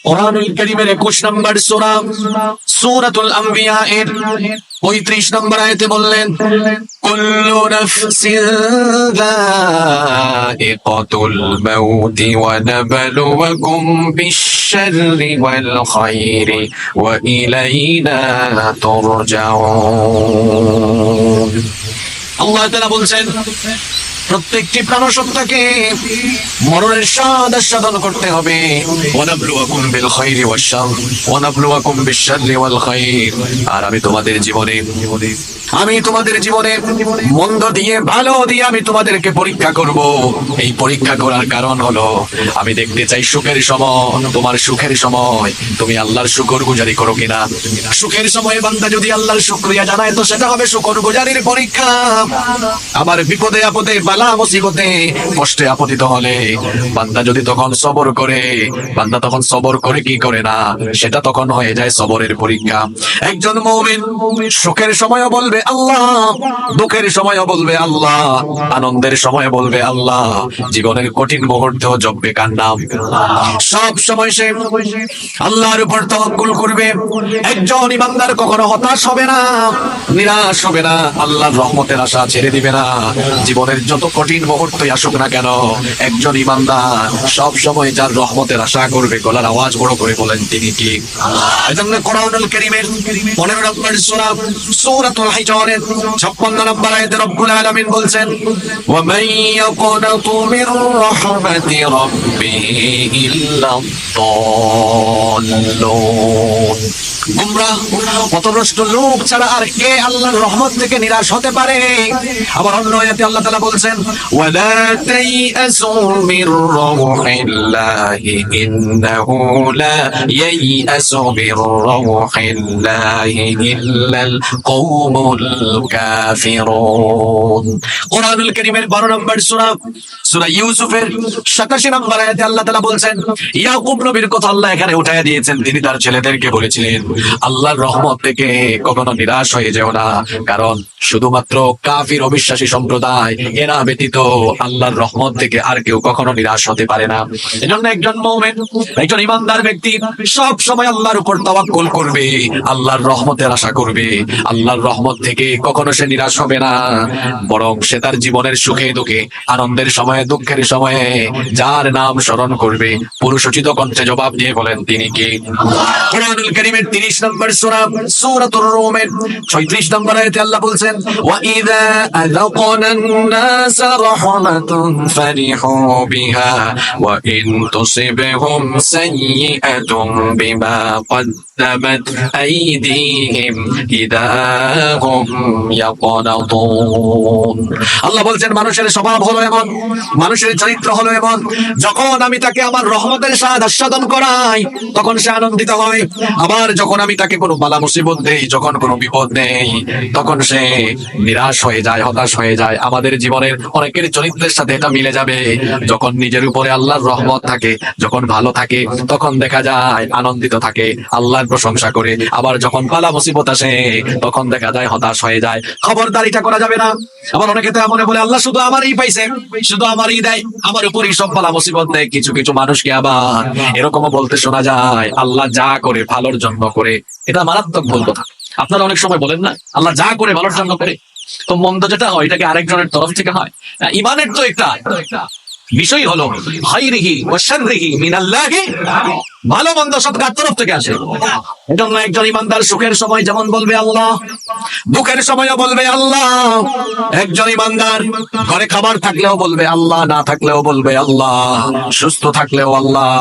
কোরআনুল কারীমের 21 নম্বর সূরা সূরাতুল আম্বিয়া এর 35 নম্বর আয়াতে বললেন, কুল্লু নাফসিন যায়িকাতুল মাউতি ওয়া নাবলুয়াকুম বিশ-শাররি ওয়াল খায়রি ওয়া ইলাইনা তুরজাউন। আল্লাহ তাআলা বলছেন, প্রত্যেকটি প্রাণসত্তাকে মরণের স্বাদ আস্বাদন করতে হবে। ওয়ানাবলুয়াকুম বিল খায়রি ওয়াশ শার ওয়ানাবলুয়াকুম বিশ-শাররি ওয়াল খায়র। আর আমি তোমাদের জীবনে মন্দ দিয়ে ভালো দিয়ে আমি তোমাদেরকে পরীক্ষা করব। এই পরীক্ষা করার কারণ হলো আমি দেখতে চাই সুখের সময়, তোমার সুখের সময় তুমি আল্লাহর শুকরগুজারি করো কিনা। সুখের সময়ে বান্দা যদি আল্লাহর শুকরিয়া জানায় তো সেটা হবে শুকরগুজারির পরীক্ষা। আবার বিপদে আপদে বালা মুসিবতে কষ্টে আপতিত হলে বান্দা যদি তখন সবর করে, বান্দা তখন সবর করে কি করে না, সেটা তখন হয়ে যায় সবরের পরীক্ষা। একজন মুমিন সুখের সময়ও বলবে আল্লাহ, দুঃখের সময়ও বলবে আল্লাহ, আনন্দের সময় বলবে আল্লাহ, জীবনের কঠিন মুহূর্তেও জপবে কার নাম। সব সময় সে আল্লাহর উপর তাওয়াক্কুল করবে। একজন ইমানদার কখনো হতাশ হবে না, নিরাশ হবে না, আল্লাহর রহমতের আশা ছেড়ে দিবে না। জীবনের যত কঠিন মুহূর্তই আসুক না কেন, একজন ইমানদার সব সময় যার রহমতের আশা করবে। গলার আওয়াজ বড় করে বলেন তিনি কি? এজন্য কোরআনুল কারীমের 15 নম্বর সূরা সূরাতুল হিজরের 56 নম্বর আয়াতে রব্বুল আলামিন বলছেন, ওয়া মান ইয়াকুনাতু মির রাহমাতি রাব্বিহি ইল্লা দাল্লুন। গুমরাহ পথভ্রষ্ট লোক ছাড়া আর কে আল্লাহর রহমত থেকে নিরাশ হতে পারে? আবার অন্য আয়াতে আল্লাহ তাআলা বলছেন, ওয়ালা তাইয়াসু মির রাহমাতিল্লাহি ইন্নাহু লা ইয়াইয়াসু মির রাহমাতিল্লাহি ইল্লাল কওমুল কাফিরুন। কোরআনুল কারীমের 12 নম্বর সূরা ইউসুফের 87 নম্বর আয়াতে আল্লাহ তাআলা বলছেন, ইয়াকুব নবীর কথা আল্লাহ এখানে উঠায়া দিয়েছেন। তিনি তার ছেলেদেরকে বলেছিলেন, আল্লাহর রহমত থেকে কখনো নিরাশ হয়ে যেও না, কারণ শুধুমাত্র কাফির অবিশ্বাসী সম্প্রদায় এরা ব্যতীত আল্লাহর রহমত থেকে আর কেউ কখনো নিরাশ হতে পারে না। এজন্য একজন মুমিন, একজন ইমানদার ব্যক্তি সব সময় আল্লাহর উপর তাওয়াক্কুল করবে, আল্লাহর রহমতের আশা করবে। আল্লাহর রহমত থেকে কখনো সে নিরাশ হবে না, বরং সে তার জীবনের সুখে দুঃখে, আনন্দের সময়ে দুঃখের সময়ে যার নাম স্মরণ করবে, পুরুষোচিত কণ্ঠে জবাব দিয়ে বলেন তিনি কি? কোরআনুল কারীমের 30 নম্বর সূরা সূরাতুর রুমের 36 নম্বর আয়াতে আল্লাহ বলছেন, ওয়া ইযা আযাকনান নাসা রাহমাতুন ফারিহু বিহা ওয়া ইন তুসিবহুম সাইয়্যাতুন বিমা কদ্দামাত আইদিহিম ইযা হুম ইয়াকনাতুন। আল্লাহ বলছেন, মানুষের স্বভাব হলো এমন, মানুষের চরিত্র হলো এমন, যখন আমি তাকে আমার রহমতের স্বাদ আস্বাদন করাই তখন সে আনন্দিত হয়। আবার যখন আমি তাকে কোনো বালা মুসিবত দেই, যখন কোনো বিপদ নেই, তখন সে নিরাশ হয়ে যায়, হতাশ হয়ে যায়। আমাদের জীবনের অনেকের চরিত্রের সাথে এটা মিলে যাবে। যখন নিজের উপরে আল্লাহর রহমত থাকে, যখন ভালো থাকে, তখন দেখা যায় আনন্দিত থাকে, আল্লাহর প্রশংসা করে। আবার যখন বালা মুসিবত আসে তখন দেখা যায় হতাশ হয়ে যায়। খবরদার এটা করা যাবে না। আবার অনেকে তো এমন বলে, আল্লাহ শুধু আমারই পাইছে, শুধু আমারই দেয়, আমার উপরই সব বালা মুসিবত দেয়। কিছু কিছু মানুষকে আবার এরকমও বলতে শোনা যায়, আল্লাহ যা করে ভালোর জন্য করে। এটা মারাত্মক ভুল কথা। আপনারা অনেক সময় বলেন না, আল্লাহ যা করে ভালোর জন্য করে, তো মন্দ যেটা হয় এটাকে আরেকজনের তরফ থেকে হয়। ইমানের তো একটা বিষয় হলো খায়রিহি ওয়া শাররিহি মিনাল্লাহি, ভালো মন্দ সব কার তরফ থেকে আসে। এজন্য একজন ইমানদার সুখের সময় যেমন বলবে আল্লাহ, দুঃখের সময়ও বলবে আল্লাহ। একজন ইমানদার ঘরে খাবার থাকলেও বলবে আল্লাহ, না থাকলেও বলবে আল্লাহ, সুস্থ থাকলেও আল্লাহ,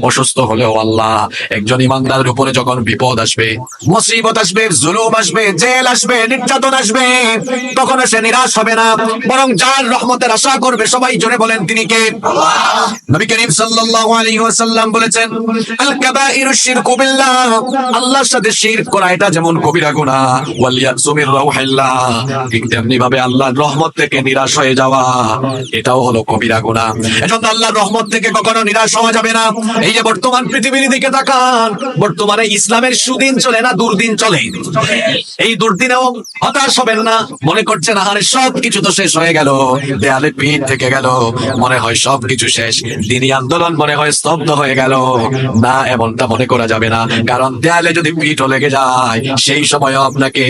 অসুস্থ হলেও আল্লাহ। একজন ইমানদারের উপরে যখন বিপদ আসবে, মুসিবত আসবে, জুলুম আসবে, জেল আসবে, নির্যাতন আসবে, তখন সে নিরাশ হবে না, বরং যার রহমতের আশা করবে। সবাই জোরে বলেন তিনি কে? নবী করিম সাল্লাল্লাহু আলাইহি ওয়াসাল্লাম বলেছেন, আল কাবাইরুশ শিরকু বিল্লাহ, আল্লাহর সাথে শিরক করা এটা যেমন কবিরা গুনাহ, ওয়াল ইয়াসু মির রাউহিল্লাহ, ঠিক তেমনি ভাবে আল্লাহর রহমত থেকে নিরাশ হয়ে যাওয়া এটাও হলো কবিরা গুনাহ। এজন্য আল্লাহর রহমত থেকে কখনো নিরাশ হওয়া যাবে না। এই যে বর্তমান পৃথিবীর দিকে তাকান, বর্তমানে ইসলামের সুদিন চলে না দুর্দিন চলে। এই দুর্দিনেও হতাশ হবেন না। মনে করছেন আরে সব কিছু তো শেষ হয়ে গেল, দেয়ালে পিঠ থেকে গেল, মনে হয় হয় সবকিছু শেষ, দিনই আন্দোলন মনে হয় স্তব্ধ হয়ে গেল। না, এমনটা মনে করা যাবে না, কারণ দেয়ালে যদি পিঠও লেগে যায় সেই সময় আপনাকে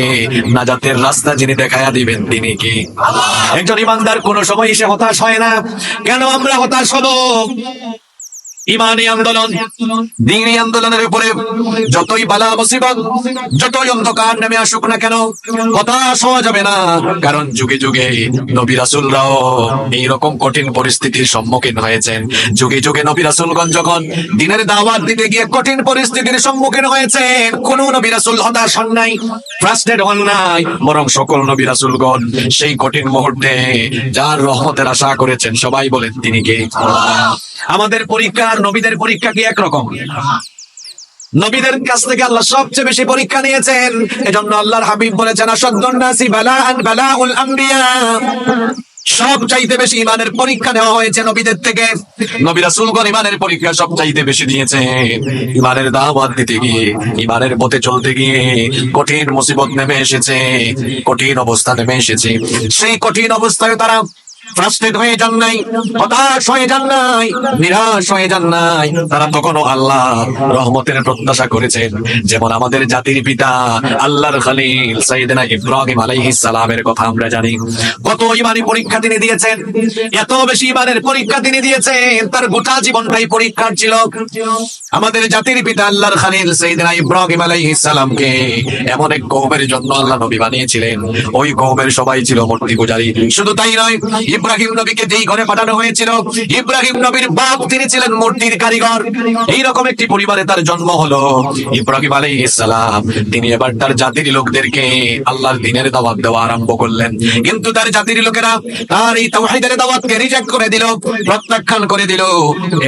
নাজাতের রাস্তা যিনি দেখায়া দিবেন তিনি কি? একজন ইমানদার কোন সময় সে হতাশ হয় না। কেন আমরা হতাশ হব? ইমানি আন্দোলন, দ্বীনি আন্দোলনের উপরে যতই বালা মুসিবত, যতই অন্ধকার নেমে আসুক না কেন, হতাশ হওয়া যাবে না। কারণ যুগে যুগে নবী রাসূলরাও এইরকম কঠিন পরিস্থিতির সম্মুখীন হয়েছেন। যুগে যুগে নবী রাসূলগণ যখন দ্বীনের দাওয়াত দিতে গিয়ে কঠিন পরিস্থিতির সম্মুখীন হয়েছেন, কোন নবী রাসূল হতাশ হন নাই, ফ্রাস্ট্রেট হন নাই, বরং সকল নবী রাসূলগণ সেই কঠিন মুহূর্তে যার রহমতের আশা করেছেন সবাই বলেন তিনি কে? আমাদের পরীক্ষা আর নবীদের পরীক্ষা কি একরকম? নবীদের কাছ থেকে আল্লাহ সবচেয়ে বেশি পরীক্ষা নিয়েছেন। এজন্য আল্লাহর হাবিব বলেছেন, আসাদ্দুন নাসি বালাআন বালাউল আম্বিয়া। সব চাইতে বেশি ইমানের পরীক্ষা নেওয়া হয়েছে নবীদের থেকে। নবী রাসূলগণ ইমানের পরীক্ষা সব চাইতে বেশি দিয়েছেন। ইমানের দাওয়াত দিতে গিয়ে, ইমানের পথে চলতে গিয়ে কঠিন মুসিবত নেমে এসেছে, কঠিন অবস্থা নেমে এসেছে। সেই কঠিন অবস্থায় তারা ফ্রাস্ট্রেট হয়ে যান নাই, হতাশ হয়ে যান নাই, নিরাশ হয়ে যান নাই। তারা তখনও আল্লাহ রহমতের প্রত্যাশা করেছেন। যেমন আমাদের জাতির পিতা আল্লাহর খলিল সাইয়েদনা ইব্রাহিম আলাইহিস সালামের কথা আমরা জানি। কত ইমানি পরীক্ষা তিনি দিয়েছেন, এত বেশি ইমানের পরীক্ষা তিনি দিয়েছেন, তার গোটা জীবনটাই পরীক্ষার ছিল। আমাদের জাতির পিতা আল্লাহর খলিল সাইয়েদনা ইব্রাহিম আলাইহিস সালামকে এমন এক কওমের জন্য আল্লাহ নবী বানিয়েছিলেন। ওই কওমের সবাই ছিল মূর্তি পূজারী। শুধু তাই নয়, ইব্রাহিম নবীকে যেই ঘরে পাঠানো হয়েছিল, ইব্রাহিম নবীর বাপ তিনি ছিলেন মূর্তির কারিগর। এইরকম একটি পরিবারে তার জন্ম হলো। ইব্রাহিম আলাইহিস সালাম তিনি এবার তার জাতির লোকদেরকে আল্লাহর দ্বীনের দাওয়াত দেওয়া আরম্ভ করলেন। কিন্তু তার জাতির লোকেরা তার এই তাওহীদের দাওয়াতকে রিজেক্ট করে দিল, প্রত্যাখ্যান করে দিল।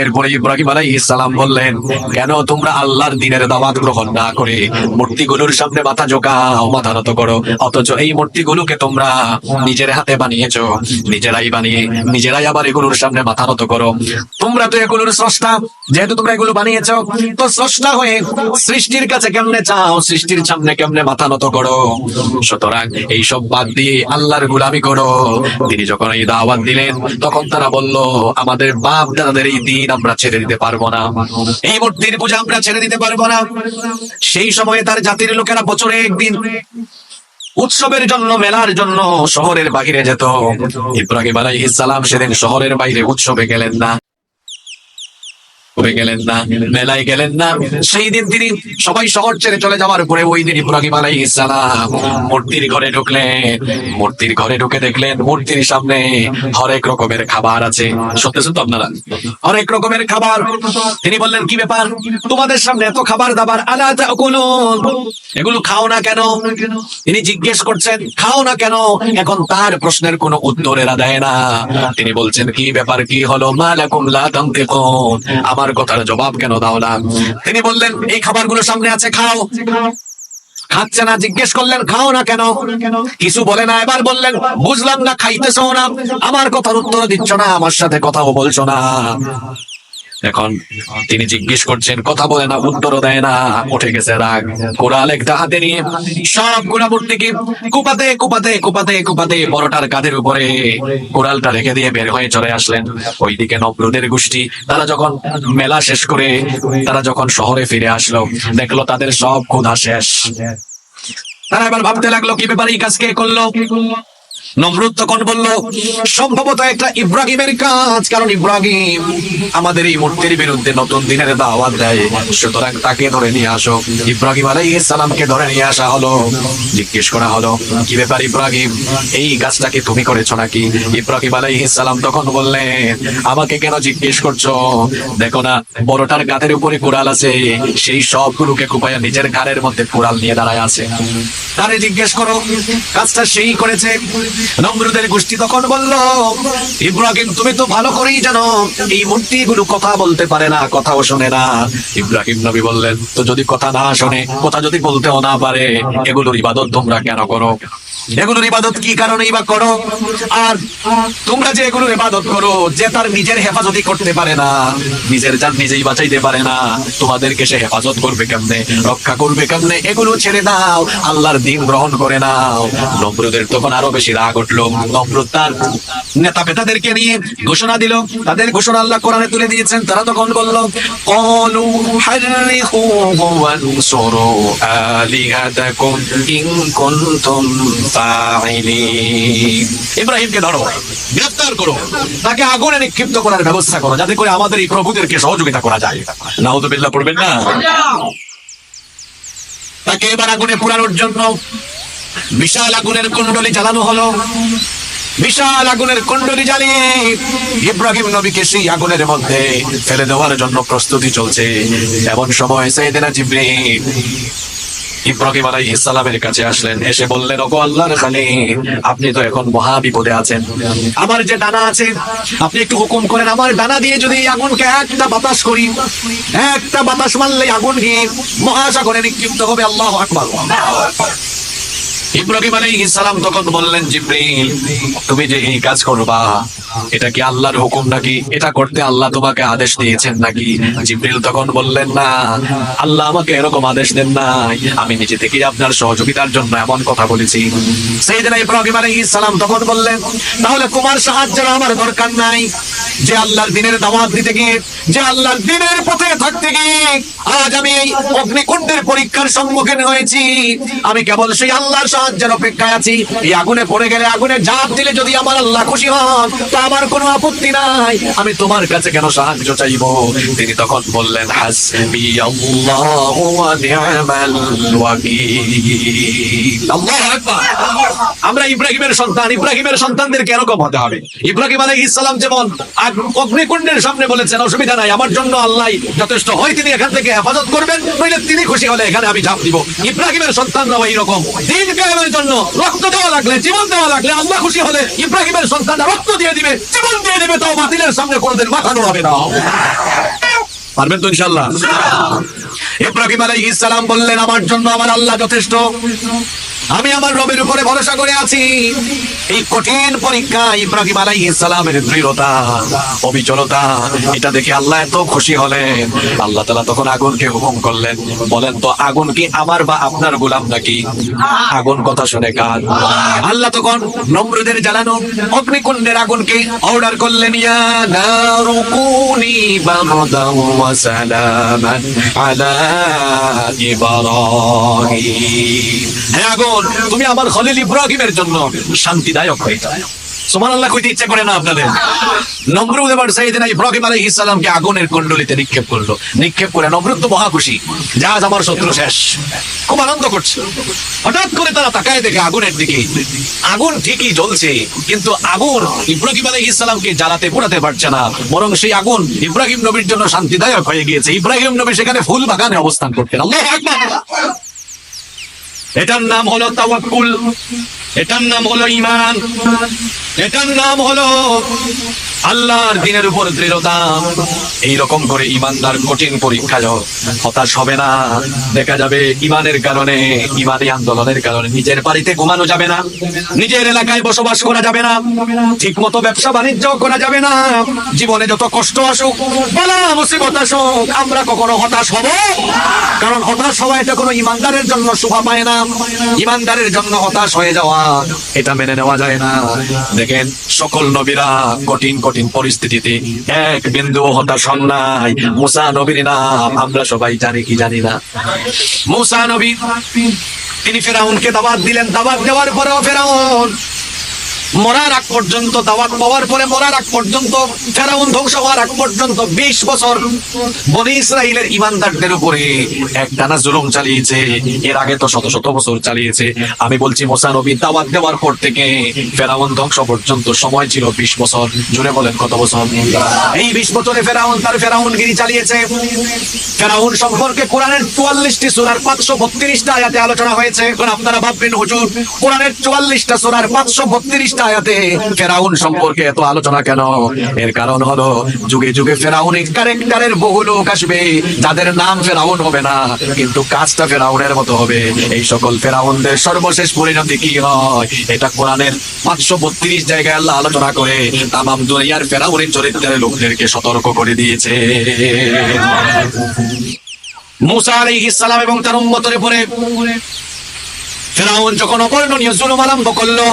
এরপরে ইব্রাহিম আলাইহিস সালাম বললেন, কেন তোমরা আল্লাহর দ্বীনের দাওয়াত গ্রহণ না করে মূর্তিগুলোর সামনে মাথা ঝোঁকাও, মাথা নত করো, অথচ এই মূর্তিগুলোকে তোমরা নিজের হাতে বানিয়েছো, নিজেরাই বানিয়ে নিজেরাই আবার এগুলোর সামনে মাথা নত করো। তোমরা তো এগুলোর স্রষ্টা, যেহেতু তোমরা এগুলো বানিয়েছো, তো স্রষ্টা হয়ে সৃষ্টির কাছে কেমনে চাও, সৃষ্টির সামনে কেমনে মাথা নত করো? সুতরাং এইসব বাদ দিয়ে আল্লাহর গোলামি করো। তিনি যখন এই দাওয়াত দিলেন, তখন তারা বলল, আমাদের বাপ দাদাদের এই দিন আমরা ছেড়ে দিতে পারবো না, এই মূর্তির পূজা আমরা ছেড়ে দিতে পারবো না। সেই সময়ে তার জাতির লোকেরা বছরে একদিন উৎসবের জন্য, মেলার জন্য শহরের বাহিরে যেত। ইব্রাহিম আলাইহিস সালাম সেদিন শহরের বাইরে উৎসবে গেলেন না, মেলায় গেলেন না। সেই দিন তিনি সবাই শহর ছেড়ে চলে যাওয়ার পরে ওই দিন ইব্রাহিম আলাইহিস সালাম মূর্তির ঘরে ঢুকলেন। মূর্তির ঘরে ঢুকে দেখলেন মূর্তির সামনে হরেক রকমের খাবার আছে। শুনতেছেন তো আপনারা? হরেক রকমের খাবার। তিনি বললেন, কি ব্যাপার, তোমাদের সামনে এত খাবার দাবার, আলা তাকুলুন, এগুলো খাও না কেন? তিনি জিজ্ঞেস করছেন, খাও না কেন? এখন তার প্রশ্নের কোনো উত্তর এরা দেয় না। তিনি বলছেন, কি ব্যাপার, কি হলো, মা লাকুম লা তানতিকুন, আমার কথার জবাব কেন দাও না? তিনি বললেন, এই খাবারগুলো সামনে আছে, খাও। খাচ্ছে না। জিজ্ঞেস করলেন, খাও না কেন? কিছু বলে না। এবার বললেন, বুঝলাম না, খাইতেছো না, আমার কথার উত্তর দিচ্ছ না, আমার সাথে কথাও বলছো না। এখন তিনি জিজ্ঞেস করছেন, কথা বলে না, উত্তরও দেয় না। উঠে গেছে রাগ। কোরাল একটা হাতে নিয়ে সবগুলা মূর্তিকে কুপাতে কুপাতে কুপাতে কুপাতে বড়টার কাঁধের উপরে কোরালটা রেখে দিয়ে বের হয়ে চলে আসলেন। ওইদিকে নমরুদের গোষ্ঠী তারা যখন মেলা শেষ করে তারা যখন শহরে ফিরে আসলো, দেখলো তাদের সব ক্ষুধা শেষ। তারা এবার ভাবতে লাগলো, কি ব্যাপারে, এই কাজ কে করলো? নমরুদ তখন বলল, সম্ভবত একটা ইব্রাহিমের কাজ, কারণ ইব্রাহিম আমাদের এই মূর্তির বিরুদ্ধে নতুন দিনের দাওয়াত দেয়, সুতরাং তাকে ধরে নিয়ে আসো। ইব্রাহিম আলাইহিস সালামকে ধরে নিয়ে আসা হলো। জিজ্ঞেস করা হলো, কি ব্যাপার ইব্রাহিম, এই কাজটাকে তুমি করেছো নাকি? ইব্রাহিম আলাইহিস সালাম তখন বললেন, আমাকে কেন জিজ্ঞেস করছো? দেখো না, বড়টার গাতের উপরে কোরাল আছে, সেই সবগুলোকে কুপাইয়া নিজের ঘাড়ের মধ্যে কোরাল নিয়ে দাঁড়ায় আছে। তারে জিজ্ঞেস করো, কাজটা সেই করেছে। নমরুদের গোষ্ঠী তখন বলল, ইব্রাহিম তুমি তো ভালো করেই জানো এই মূর্তিগুলো কথা বলতে পারে না, কথাও শোনে না। ইব্রাহিম নবী বললেন, তো যদি কথা না শোনে, কথা যদি বলতেও না পারে, এগুলোর ইবাদত তোমরা কেন করো? এগুলোর ইবাদত কি কারণেই বা করো? আর তোমরা যে এগুলোর ইবাদত করো, যে তার নিজের হেফাজতই করতে পারে না, নিজের জান নিজেই বাঁচাইতে পারে না, তোমাদেরকে সে হেফাজত করবে কেমনে, রক্ষা করবে কেমনে? এগুলো ছেড়ে দাও, আল্লাহর দিন গ্রহণ করে নাও। নমরুদের তখন আরো বেশি রাগ উঠলো। নমরুদ তার নেতা পেতাদেরকে নিয়ে ঘোষণা দিল, তাদের ঘোষণা আল্লাহ কোরআনে তুলে দিয়েছেন। তারা তখন বলল, ক্বালু হাররিকুহু ওয়ানসুরু আলিহাতাকুম ইন কুনতুম ফাইলিন। ইব্রাহিমকে ধরো, গ্রেফতার করো, তাকে আগুনে নিক্ষিপ্ত করার ব্যবস্থা করো, যাতে করে আমাদের এই প্রভুদেরকে সহযোগিতা করা যায়। নাউযুবিল্লাহ পড়বেন না? তাকে এবার আগুনে পোড়ানোর জন্য বিশাল আগুনের কুণ্ডলী জ্বালানো হলো। বিশাল আগুনের কুণ্ডলী জ্বালিয়ে ইব্রাহিম নবীকে সেই আগুনের মধ্যে ফেলে দেওয়ার জন্য প্রস্তুতি চলছে। এমন সময় সাইয়েদনা জিবরীল ইব্রাহিম আলাইহিস সালামের কাছে আসলেন, এসে বললেন, ওগো আল্লাহর খলিল, আপনি তো এখন মহা বিপদে আছেন। আমার যে ডানা আছে, আপনি একটু হুকুম করেন, আমার ডানা দিয়ে যদি এই আগুনকে একটা বাতাস করি, একটা বাতাস মারলেই আগুন গিয়ে মহাসাগরে নিক্ষিপ্ত হবে। আল্লাহু আকবার। ইব্রাহিম আলাইহিস সালাম তখন বললেন, জিবরীল, তুমি যে এই কাজ করবা, এটা কি আল্লাহর হুকুম নাকি? এটা করতে আল্লাহ তোমাকে আদেশ দিয়েছেন নাকি? জিবরীল তখন বললেন, না, আল্লাহ আমাকে এরকম আদেশ দেন নাই, আমি নিজে থেকেই আপনার সহযোগিতার জন্য এমন কথা বলেছি। সাইয়েদনা ইব্রাহিম আলাইহিস সালাম তখন বললেন, তাহলে তোমার সাহায্যের আমার দরকার নাই। যে আল্লাহর দ্বীনের দাওয়াত দিতে গিয়ে, যে আল্লাহর দ্বীনের পথে থাকতে গিয়ে আজ আমি এই অগ্নিকুণ্ডের পরীক্ষার সম্মুখীন হয়েছি, আমি কেবল সেই আল্লাহর সাহায্যের অপেক্ষায় আছি। এই আগুনে পড়ে গেলে, আগুনে ঝাঁপ দিলে যদি আমার আল্লাহ খুশি হন, তো আমার কোনো আপত্তি নাই, আমি তোমার কাছে কেন সাহায্য চাইবো? তিনি তখন বললেন, হাসবি আল্লাহু ওয়া নি'মাল ওয়াকিল। আল্লাহু আকবার। আমরা ইব্রাহিমের সন্তান, ইব্রাহিমের সন্তানদেরকে এরকম হতে হবে। ইব্রাহিম আলাইহিস সালাম যেমন অগ্নিকুণ্ডের সামনে বলেছেন, অসুবিধা নাই, আমার জন্য আল্লাহ যথেষ্ট, হয় তিনি এখান থেকে হেফাজত করবেন, নইলে তিনি খুশি হলে এখানে আমি ঝাঁপ দিব। ইব্রাহিমের সন্তানরাও এইরকম, দিন কায়েমের জন্য রক্ত দেওয়া লাগলে, জীবন দেওয়া লাগলে, আল্লাহ খুশি হলে ইব্রাহিমের সন্তানরা রক্ত দিয়ে দিবে, জীবন দিয়ে দিবে, তাও বাতিলের সামনে কোনোদিন মাথা নোয়াবে না। পারবেন তো ইনশাআল্লাহ? ইব্রাহিম আলাইহিস সালাম বললেন, আমার জন্য আমার আল্লাহ যথেষ্ট, আমি আমার রবের উপরে ভরসা করে আছি। এই কঠিন পরীক্ষা ইব্রাহিম আলাইহিস সালামের দৃঢ়তা, অবিচলতা, এটা দেখে আল্লাহ এত খুশি হলেন। আল্লাহ তাআলা তখন আগুনকে হুকুম করলেন, বলেন তো আগুন কি আমার বা আপনার গোলাম নাকি? আগুন কথা শুনে কার? আল্লাহ তখন নমরুদের জ্বালানো অগ্নিকুণ্ডের আগুনকে অর্ডার করলেন, ইয়া নারু কুনি বারদান ওয়া সালামান আলা ইব্রাহিম। হ্যাঁ আগুন, তুমি আমার খলিল ইব্রাহিমের জন্য শান্তিদায়ক হয়ে যাও। সুবহানাল্লাহ কইতে ইচ্ছা করে না আপনাদের? নমরুদ এবার সাইয়েদনা ইব্রাহিম আলাইহিস সালামকে আগুনের কুণ্ডলীতে নিক্ষেপ করলো। নিক্ষেপ করে নমরুদ তো মহা খুশি, যা আমার শত্রু শেষ, খুব আনন্দ করছে। হঠাৎ করে তারা তাকায় দেখে আগুনের দিকে, আগুন ঠিকই জ্বলছে, কিন্তু আগুন ইব্রাহিম আলাইহিস সালামকে জ্বালাতে পোড়াতে পারছে না, বরং সেই আগুন ইব্রাহিম নবীর জন্য শান্তিদায়ক হয়ে গিয়েছে। ইব্রাহিম নবী সেখানে ফুল বাগানে অবস্থান করতেন। আল্লাহু আকবার। এটার নাম হলো তাওয়াক্কুল, এটার নাম হলো ঈমান, এটার নাম হলো আল্লাহর দ্বীনের উপর দৃঢ়তা। এইরকম করে ঈমানদার কঠিন পরীক্ষায় হতাশ হবে না। দেখা যাবে ঈমানের কারণে, ঈমানী আন্দোলনের কারণে নিজের বাড়িতে ঘুমানো যাবে না, নিজের এলাকায় বসবাস করা যাবে না, ঠিক মতো ব্যবসা বাণিজ্য করা যাবে না। জীবনে যত কষ্ট আসুক, বালা মুসিবত আসুক, আমরা কখনো হতাশ হব? কারণ হতাশ হওয়া এটা কোনো ঈমানদারের জন্য শোভা পায় না। ঈমানদারের জন্য হতাশ হয়ে যাওয়া এটা মেনে নেওয়া যায় না। দেখেন সকল নবীরা কঠিন কঠিন পরিস্থিতিতে এক বিন্দু হতাশ হন নাই। মুসা নবীর নাম আমরা সবাই জানি কি জানি না? মুসা নবী, তিনি ফেরাউনকে দাওয়াত দিলেন। দাওয়াত দেওয়ার পরেও ফেরাউন মরার আগ পর্যন্ত, দাওয়াত পাওয়ার পরে মরার আগ পর্যন্ত, ফেরাউন ধ্বংস হওয়ার আগ পর্যন্ত 20 বছর বনী ইসরাইলের ঈমানদারদের উপরে একটানা জুলুম চালিয়েছে। এর আগে তো শত শত বছর চালিয়েছে। আমি বলছি মুসা নবী দাওয়াত দেওয়ার পর থেকে ফেরাউন ধ্বংস পর্যন্ত সময় ছিল 20 বছর। জুড়ে বলেন কত বছর? এই 20 বছরে ফেরাউন তার ফেরাউনগিরি চালিয়েছে। ফেরাউন সম্পর্কে কোরআনের 44টি সূরার 532টা আয়াতে আলোচনা হয়েছে। এখন আপনারা ভাববেন হুজুর, কোরআনের 44টা সূরার 532 34টা আয়াতে ফেরাউন সম্পর্কে এত আলোচনা কেন? এর কারণ হলো যুগে যুগে ফেরাউনের ক্যারেক্টারের বহু লোক আসবে, যাদের নাম ফেরাউন হবে না কিন্তু কাজটা ফেরাউনের মতো হবে। এই সকল ফেরাউনদের সর্বশেষ পরিণতি কি হয় এটা কোরআনের 532 জায়গায় আল্লাহ আলোচনা করে তামাম দুনিয়ার ফেরাউনের চরিত্রের লোকদেরকে সতর্ক করে দিয়েছে। মুসা আলাইহিস সালাম এবং তার উম্মতের উপরে ফেরাউন যখন অবর্ণনীয় জুলুম আরম্ভ করলো,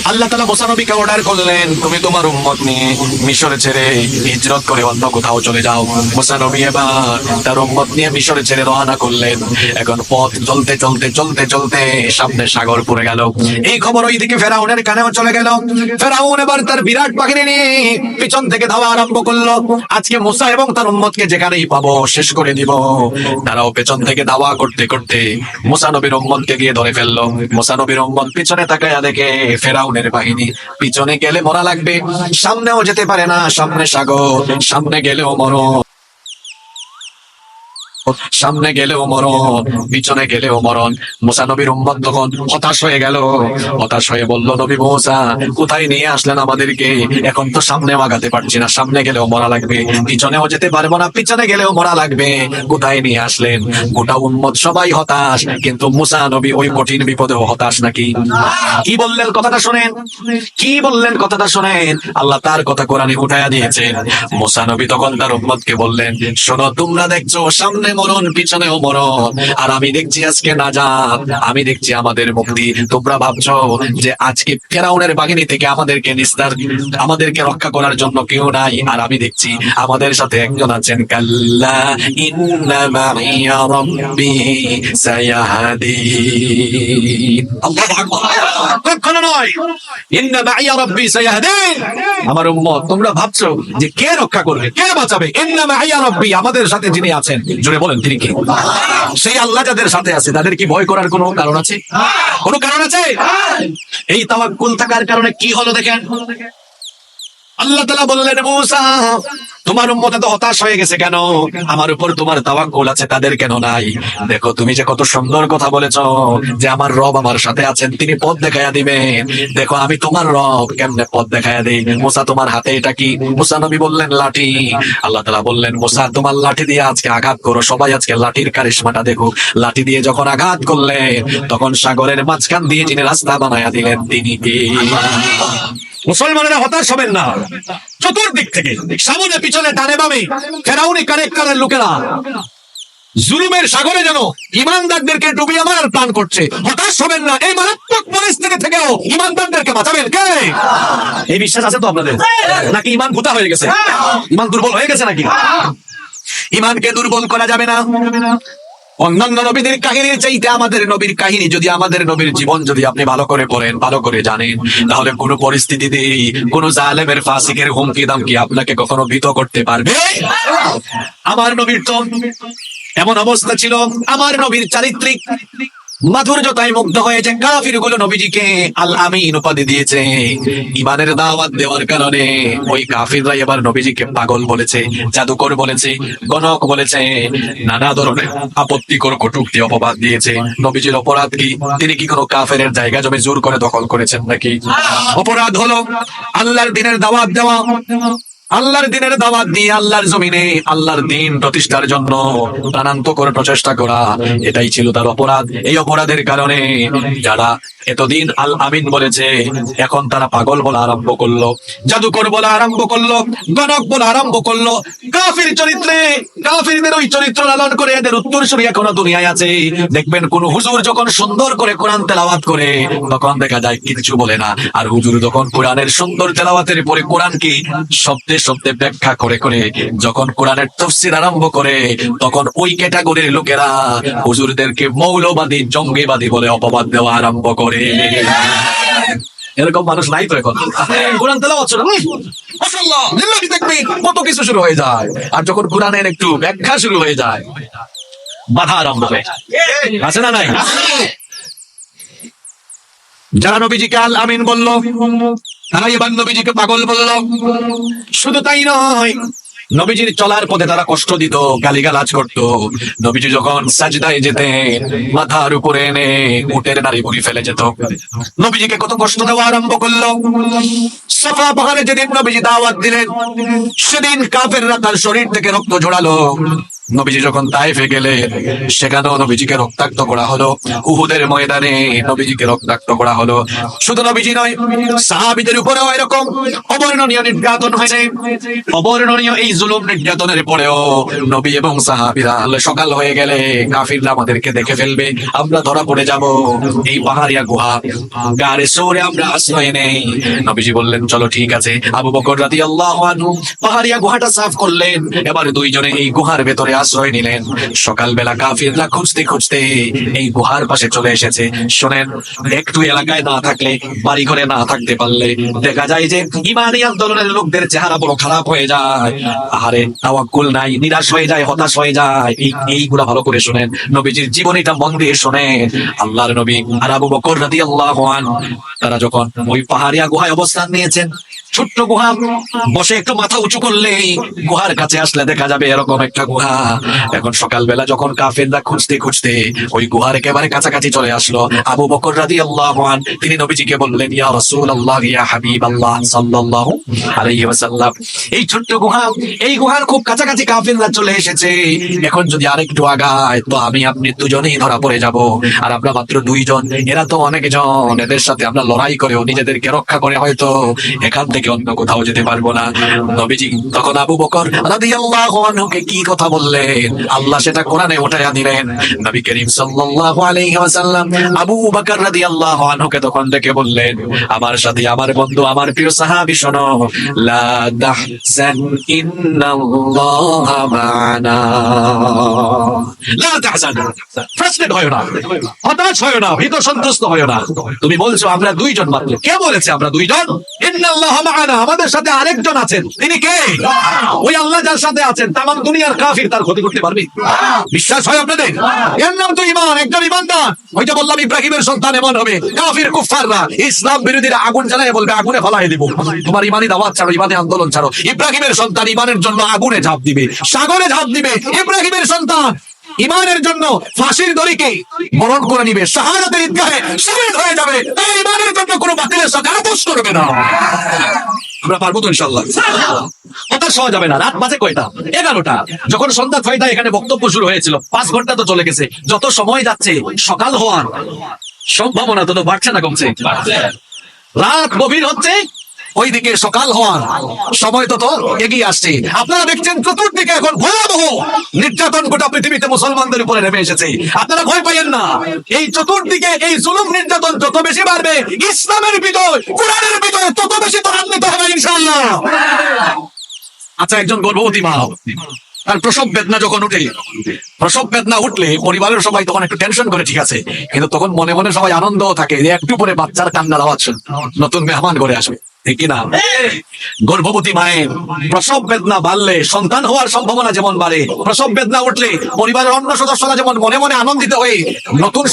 আল্লাহ তাআলা মুসা নবীকে অর্ডার করলেন, তুমি তোমার উম্মত নিয়ে মিশরে ছেড়ে হিজরত করে অন্য কোথাও চলে যাও। মুসা নবী এবার তার উম্মত নিয়ে মিশরে ছেড়ে রওনা করলেন। এখন পথ চলতে চলতে চলতে চলতে সামনে সাগর পড়ে গেল। এই খবর ওইদিকে ফেরাউনের কানেও চলে গেল। ফেরাউন এবার তার বিরাট বাহিনী নিয়ে পিছন থেকে ধাওয়া আরম্ভ করলো। আজকে মুসা এবং তার উম্মতকে যেখানেই পাবো শেষ করে দিব। তারাও পেছন থেকে ধাওয়া করতে করতে মুসা নবীর উম্মতকে গিয়ে ধরে ফেললো। মুসা নবীর উম্মত পিছনে তাকায়া দেখে ফেরাউনের বাহিনী। পিছনে গেলে মরা লাগবে, সামনেও যেতে পারে না, সামনে সাগর, সামনে গেলেও মরণ, সামনে গেলেও মরণ, পিছনে গেলেও মরণ। মুসা নবীর উম্মত তখন হতাশ হয়ে গেল। হতাশ হয়ে বলল, নবী মুসা কোথায় নিয়ে আসলেন আমাদেরকে? এখন তো সামনেও আগাতে পারছি না, সামনে গেলেও মরা লাগবে, পিছনেও যেতে পারবো না, পিছনে গেলেও মরা লাগবে, কোথায় নিয়ে আসলেন? গোটা উম্মত সবাই হতাশ, কিন্তু মুসা নবী ওই কঠিন বিপদেও হতাশ নাকি? কি বললেন কথাটা শোনেন, কি বললেন কথাটা শোনেন। আল্লাহ তার কথা কোরআনে উঠায়া দিয়েছেন। মুসা নবী তখন তার উম্মতকে বললেন, শোনো, তোমরা দেখছো সামনে মরণ, পিছনেও মরণ, আর আমি দেখছি আজকে নাজাত, আমি দেখছি আমাদের মুক্তি। তোমরা ভাবছো যে আজকে ফেরাউনের বাহিনী থেকে আমাদেরকে নিস্তার, আমাদেরকে রক্ষা করার জন্য কেউ নাই, আর আমি দেখছি আমাদের সাথে একজন আছেন। কাল্লা ইন্না মাইয়া রাব্বি সায়াহদিন। আল্লাহু আকবার। কখনো নয়, ইন্না মাইয়া রাব্বি সায়াহদিন। আমার উম্মত, তোমরা ভাবছো যে কে রক্ষা করবে, কে বাঁচাবে? ইন্না মাইয়া রাব্বি, আমাদের সাথে যিনি আছেন, জোরে বলেন তিনি কে? সেই আল্লাহ যাদের সাথে আছে তাদের কি ভয় করার কোনো কারণ আছে? কোনো কারণ আছে? এই তাওয়াক্কুল থাকার কারণে কি হলো দেখেন। আল্লাহ তাআলা বললেন, মুসা তোমার উম্মত এত হতাশ হয়ে গেছে কেন? আমার উপর তোমার তাওয়াক্কুল আছে, তাদের কেন নাই? দেখো তুমি যে কত সুন্দর কথা বলেছো যে আমার রব আমার সাথে আছেন, তিনি পথ দেখায়া দিবেন। দেখো আমি তোমার রব, কেমনে পথ দেখায়া দেই? মুসা তোমার হাতে এটা কি? মুসা নবী বললেন, লাঠি। আল্লাহ তাআলা বললেন, মুসা তোমার লাঠি দিয়ে আজকে আঘাত করো, সবাই আজকে লাঠির কারিশমাটা দেখুক। লাঠি দিয়ে যখন আঘাত করলেন তখন সাগরের মাঝখান দিয়ে যিনি রাস্তা বানায়া দিলেন তিনি কে? মুসলমানেরা হতাশ হবেন না, চতুর্দিক থেকে সামনে পিছনে ডানে বামে ফেরাউনি কানেক্টরের লোকেরা জুলুমের সাগরে যেন ইমানদারদেরকে ডুবিয়ে মারার প্ল্যান করছে। হতাশ হবেন না, এই মারাত্মক পরিস্থিতি থেকেও ইমানদারদেরকে বাঁচাবেন কে? এই বিশ্বাস আছে তো আপনাদের? নাকি ইমান ভুতা হয়ে গেছে, ইমান দুর্বল হয়ে গেছে নাকি? ইমানকে দুর্বল করা যাবে না। অন্যান্য নবীদের কাহিনীর চাইতে আমাদের নবীর কাহিনী যদি, আমাদের নবীর জীবন যদি আপনি ভালো করে পড়েন, ভালো করে জানেন, তাহলে কোনো পরিস্থিতিতে কোনো জালেমের ফাসিকের হুমকি দামকি আপনাকে কখনো ভীত করতে পারবে। আমার নবীর তো এমন অবস্থা ছিল, আমার নবীর চারিত্রিক মাধুর্যতায় মুগ্ধ হয়েছে কাফিরগুলো নবীজিকে আল আমিন উপাধি দিয়েছে। ইমানের দাওয়াত দেওয়ার কারণে ওই কাফিররা এবার নবীজিকে পাগল বলেছে, জাদুকর বলেছে, গণক বলেছে, নানা ধরনের আপত্তিকর কটূক্তি অপবাদ দিয়েছে। নবীজির অপরাধ কি? তিনি কি কোনো কাফেরের জায়গা জমি জোর করে দখল করেছেন নাকি? অপরাধ হলো আল্লাহর দ্বীনের দাওয়াত দেওয়া, আল্লাহর দ্বীনের দাওয়াত দিয়ে আল্লাহর জমিনে আল্লাহর দ্বীন প্রতিষ্ঠার জন্য প্রাণান্তকর প্রচেষ্টা করা, এটাই ছিল তার অপরাধ। এই অপরাধের কারণে যারা এতদিন আল আমিন বলেছে এখন তারা পাগল বলা আরম্ভ করলো, জাদুকর বলা আরম্ভ করলো, গণক বলা আরম্ভ করলো। কাফির চরিত্রে, কাফিরদের ওই চরিত্র লালন করে এদের উত্তরসূরি এখনো দুনিয়ায় আছে। দেখবেন কোন হুজুর যখন সুন্দর করে কোরআন তেলাওয়াত করে তখন দেখা যায় কিছু বলে না, আর হুজুর যখন কোরআনের সুন্দর তেলাওয়াতের পরে কোরআনকে শব্দে শব্দে ব্যাখ্যা করে করে যখন কোরআনের তাফসীর আরম্ভ করে তখন ওই ক্যাটাগরির লোকেরা হুজুরদেরকে মৌলবাদী, জঙ্গিবাদী বলে অপবাদ দেওয়া আরম্ভ করে। এরকম মানুষ নাই তো এখন? কোরআন তেলাওয়াত শুনে মাশাআল্লাহ লিল্লাহি তাকবীর কত কিছু শুরু হয়ে যায়, আর যখন কোরআনের একটু ব্যাখ্যা শুরু হয়ে যায় বাধা আরম্ভ হয়। আছে না নাই? যারা নবীজিকে আল আমিন বলল তারা এবার নবীজিকে পাগল বলল। শুধু তাই নয়, নবীজির চলার পথে তারা কষ্ট দিত, গালিগালাজ করত। নবীজি যখন সাজদায় যেতেন মাথার উপরে এনে উটের নাড়ি ভুড়ি ফেলে যেত। নবীজিকে কত কষ্ট দেওয়া আরম্ভ করলো। সাফা পাহাড়ে যেদিন নবীজি দাওয়াত দিলেন, সেদিন কাফেররা তার শরীর থেকে রক্ত ঝরালো। নবীজি যখন তায়েফে গেলেন, সেখানেও নবীজিকে রক্তাক্ত করা হলো। উহুদের ময়দানে নবীজিকে রক্তাক্ত করা হলো। শুধু নবীজি নয়, সাহাবীদের উপরেও এরকম অবর্ণনীয় নির্যাতন হয়েছে। অবর্ণনীয় এই জুলুম নির্যাতনের পরেও নবী এবং সাহাবীরা সকাল হয়ে গেলে কাফিররা আমাদেরকে দেখে ফেলবে, আমরা ধরা পড়ে যাব। এই পাহাড়িয়া গুহা গাড়ে সরে আমরা আশ্রয় নেই। নবীজি বললেন চলো ঠিক আছে। আবু বকর রাদিয়াল্লাহু আনহু পাহাড়িয়া গুহাটা সাফ করলেন। এবার দুইজনে এই গুহার ভেতরে আশ্রয় নিলেন। সকালবেলা কাফিররা খুঁজতে খুঁজতে এই গুহার পাশে চলে এসেছে। শোনেন, একটু এলাকায় না থাকলে, বাড়ি ঘরে না থাকতে পারলে দেখা যায় যে ইমানি আন্দোলনের লোকদের চেহারা বড় খারাপ হয়ে যায়। আহারে তাওয়াক্কুল নাই, নিরাশ হয়ে যায়, হতাশ হয়ে যায়। এইগুলা ভালো করে শোনেন, নবীজির জীবনীটা মন দিয়ে শোনেন। আল্লাহর নবী আর আবু বকর রাদিয়াল্লাহু আনহু তারা যখন ওই পাহাড়িয়া গুহায় অবস্থান নিয়েছেন, ছোট্ট গুহা, বসে একটু মাথা উঁচু করলেই গুহার কাছে আসলে দেখা যাবে এরকম একটা গুহা। এখন সকালবেলা যখন কাফেররা খুঁজতে খুঁজতে ওই গুহার একেবারে কাছাকাছি চলে আসলো, আবু বকর রাদিয়াল্লাহু আনহু তিনি নবীজিকে বললেন, ইয়া রাসূলুল্লাহ, ইয়া হাবিবাল্লাহ সাল্লাল্লাহু আলাইহি ওয়াসাল্লাম, এই ছোট্ট গুহা, এই গুহার খুব কাছাকাছি কাফেররা চলে এসেছে। এখন যদি আরেকটু আগায় তো আমি আপনি দুজনেই ধরা পড়ে যাব। আর আমরা মাত্র দুইজন, এরা তো অনেকজন। এদের সাথে আমরা লড়াই করেও নিজেদেরকে রক্ষা করে হয়তো এখান থেকে অন্য কোথাও যেতে পারবো না। নবীজি তখন আবু বকর রাদিয়াল্লাহু আনহুকে কি কথা বললেন, আল্লাহ সেটা কোরআনে উঠায়া দিলেন। নবী করিম সাল্লাল্লাহু আলাইহি ওয়াসাল্লাম আবু বকর রাদিয়াল্লাহু আনহুকে তখন ডেকে বললেন, আমার সাথে আমার বন্ধু, আমার প্রিয় সাহাবী, শোনো, লা তাহজান ইন্নাল্লাহা মা'ানা। লা তাহজান, ফ্রাস্ট্রেট হয় না, হতাশ হয় না, ভীত সন্ত্রস্ত হয় না। তুমি বলছো আমরা দুইজন মাত্র। কে বলেছে আমরা দুইজন? ইন্নাল্লাহা মা'ানা, আমাদের সাথে আরেকজন আছেন। তিনি কে? ওই আল্লাহ যার সাথে আছেন তামাম দুনিয়ার কাফির তার ক্ষতি করতে পারবে? বিশ্বাস হয় আপনাদের? এর নাম তো ঈমান। একজন ঈমানদার, ওই যে বললাম ইব্রাহিমের সন্তান এমন হবে। কাফির কুফাররা, ইসলাম বিরোধীরা আগুন জ্বালায় বলবে আগুনে ফেলাই দিব। তোমার ঈমানি দাওয়াত ছাড়ো, ঈমানি আন্দোলন ছাড়ো। ইব্রাহিমের সন্তান ঈমানের জন্য আগুনে ঝাঁপ দিবে, সাগরে ঝাঁপ দিবে। ইব্রাহিমের সন্তান ঈমানের জন্য ফাঁসির দড়িকে বরণ করে নিবে, শাহাদাতের ঈদগাহে শহীদ হয়ে যাবে। এই ঈমানের জন্য কোনো বাতিলের সাথে আপোষ করবে না। আমরা পারবো তো ইনশাআল্লাহ। হতাশ হওয়া যাবে না। রাত বাজে কয়টা? 11টা। যখন সন্ধ্যা 6টায় এখানে বক্তব্য শুরু হয়েছিল, 5 ঘন্টা তো চলে গেছে। যত সময় যাচ্ছে সকাল হওয়ার সম্ভাবনা তত বাড়ছে না কমছে? রাত গভীর হচ্ছে, ওইদিকে সকাল হওয়ার সময় তত এগিয়ে আসছে। আপনারা দেখছেন চতুর্দিকে এখন ভয়াবহ নির্যাতন গোটা পৃথিবীতে মুসলমানদের উপরে নেমে এসেছে। আপনারা ভয় পাইয়েন না। এই চতুর্দিকে এই জুলুম নির্যাতন যত বেশি বাড়বে, ইসলামের বিজয়, কোরআনের বিজয় তত বেশি ত্বরান্বিত হবে ইনশাআল্লাহ। আচ্ছা, একজন গর্ভবতী মা, তার প্রসব বেদনা যখন উঠে, প্রসব বেদনা উঠলে পরিবারের সবাই তখন একটু টেনশন করে, ঠিক আছে, কিন্তু তখন মনে মনে সবাই আনন্দ থাকে যে একটু পরে বাচ্চার কান্নার আওয়াজ শুন, নতুন মেহমান ঘরে আসবে, ঠিক কিনা? গর্ভবতী মায়ের প্রসব বেদনা বাড়লে সন্তান হওয়ার সম্ভাবনা যেমন বাড়ে, প্রসব বেদনা উঠলে পরিবারের অন্য সদস্যরা যেমন মনে মনে আনন্দিত হয়ে নতুন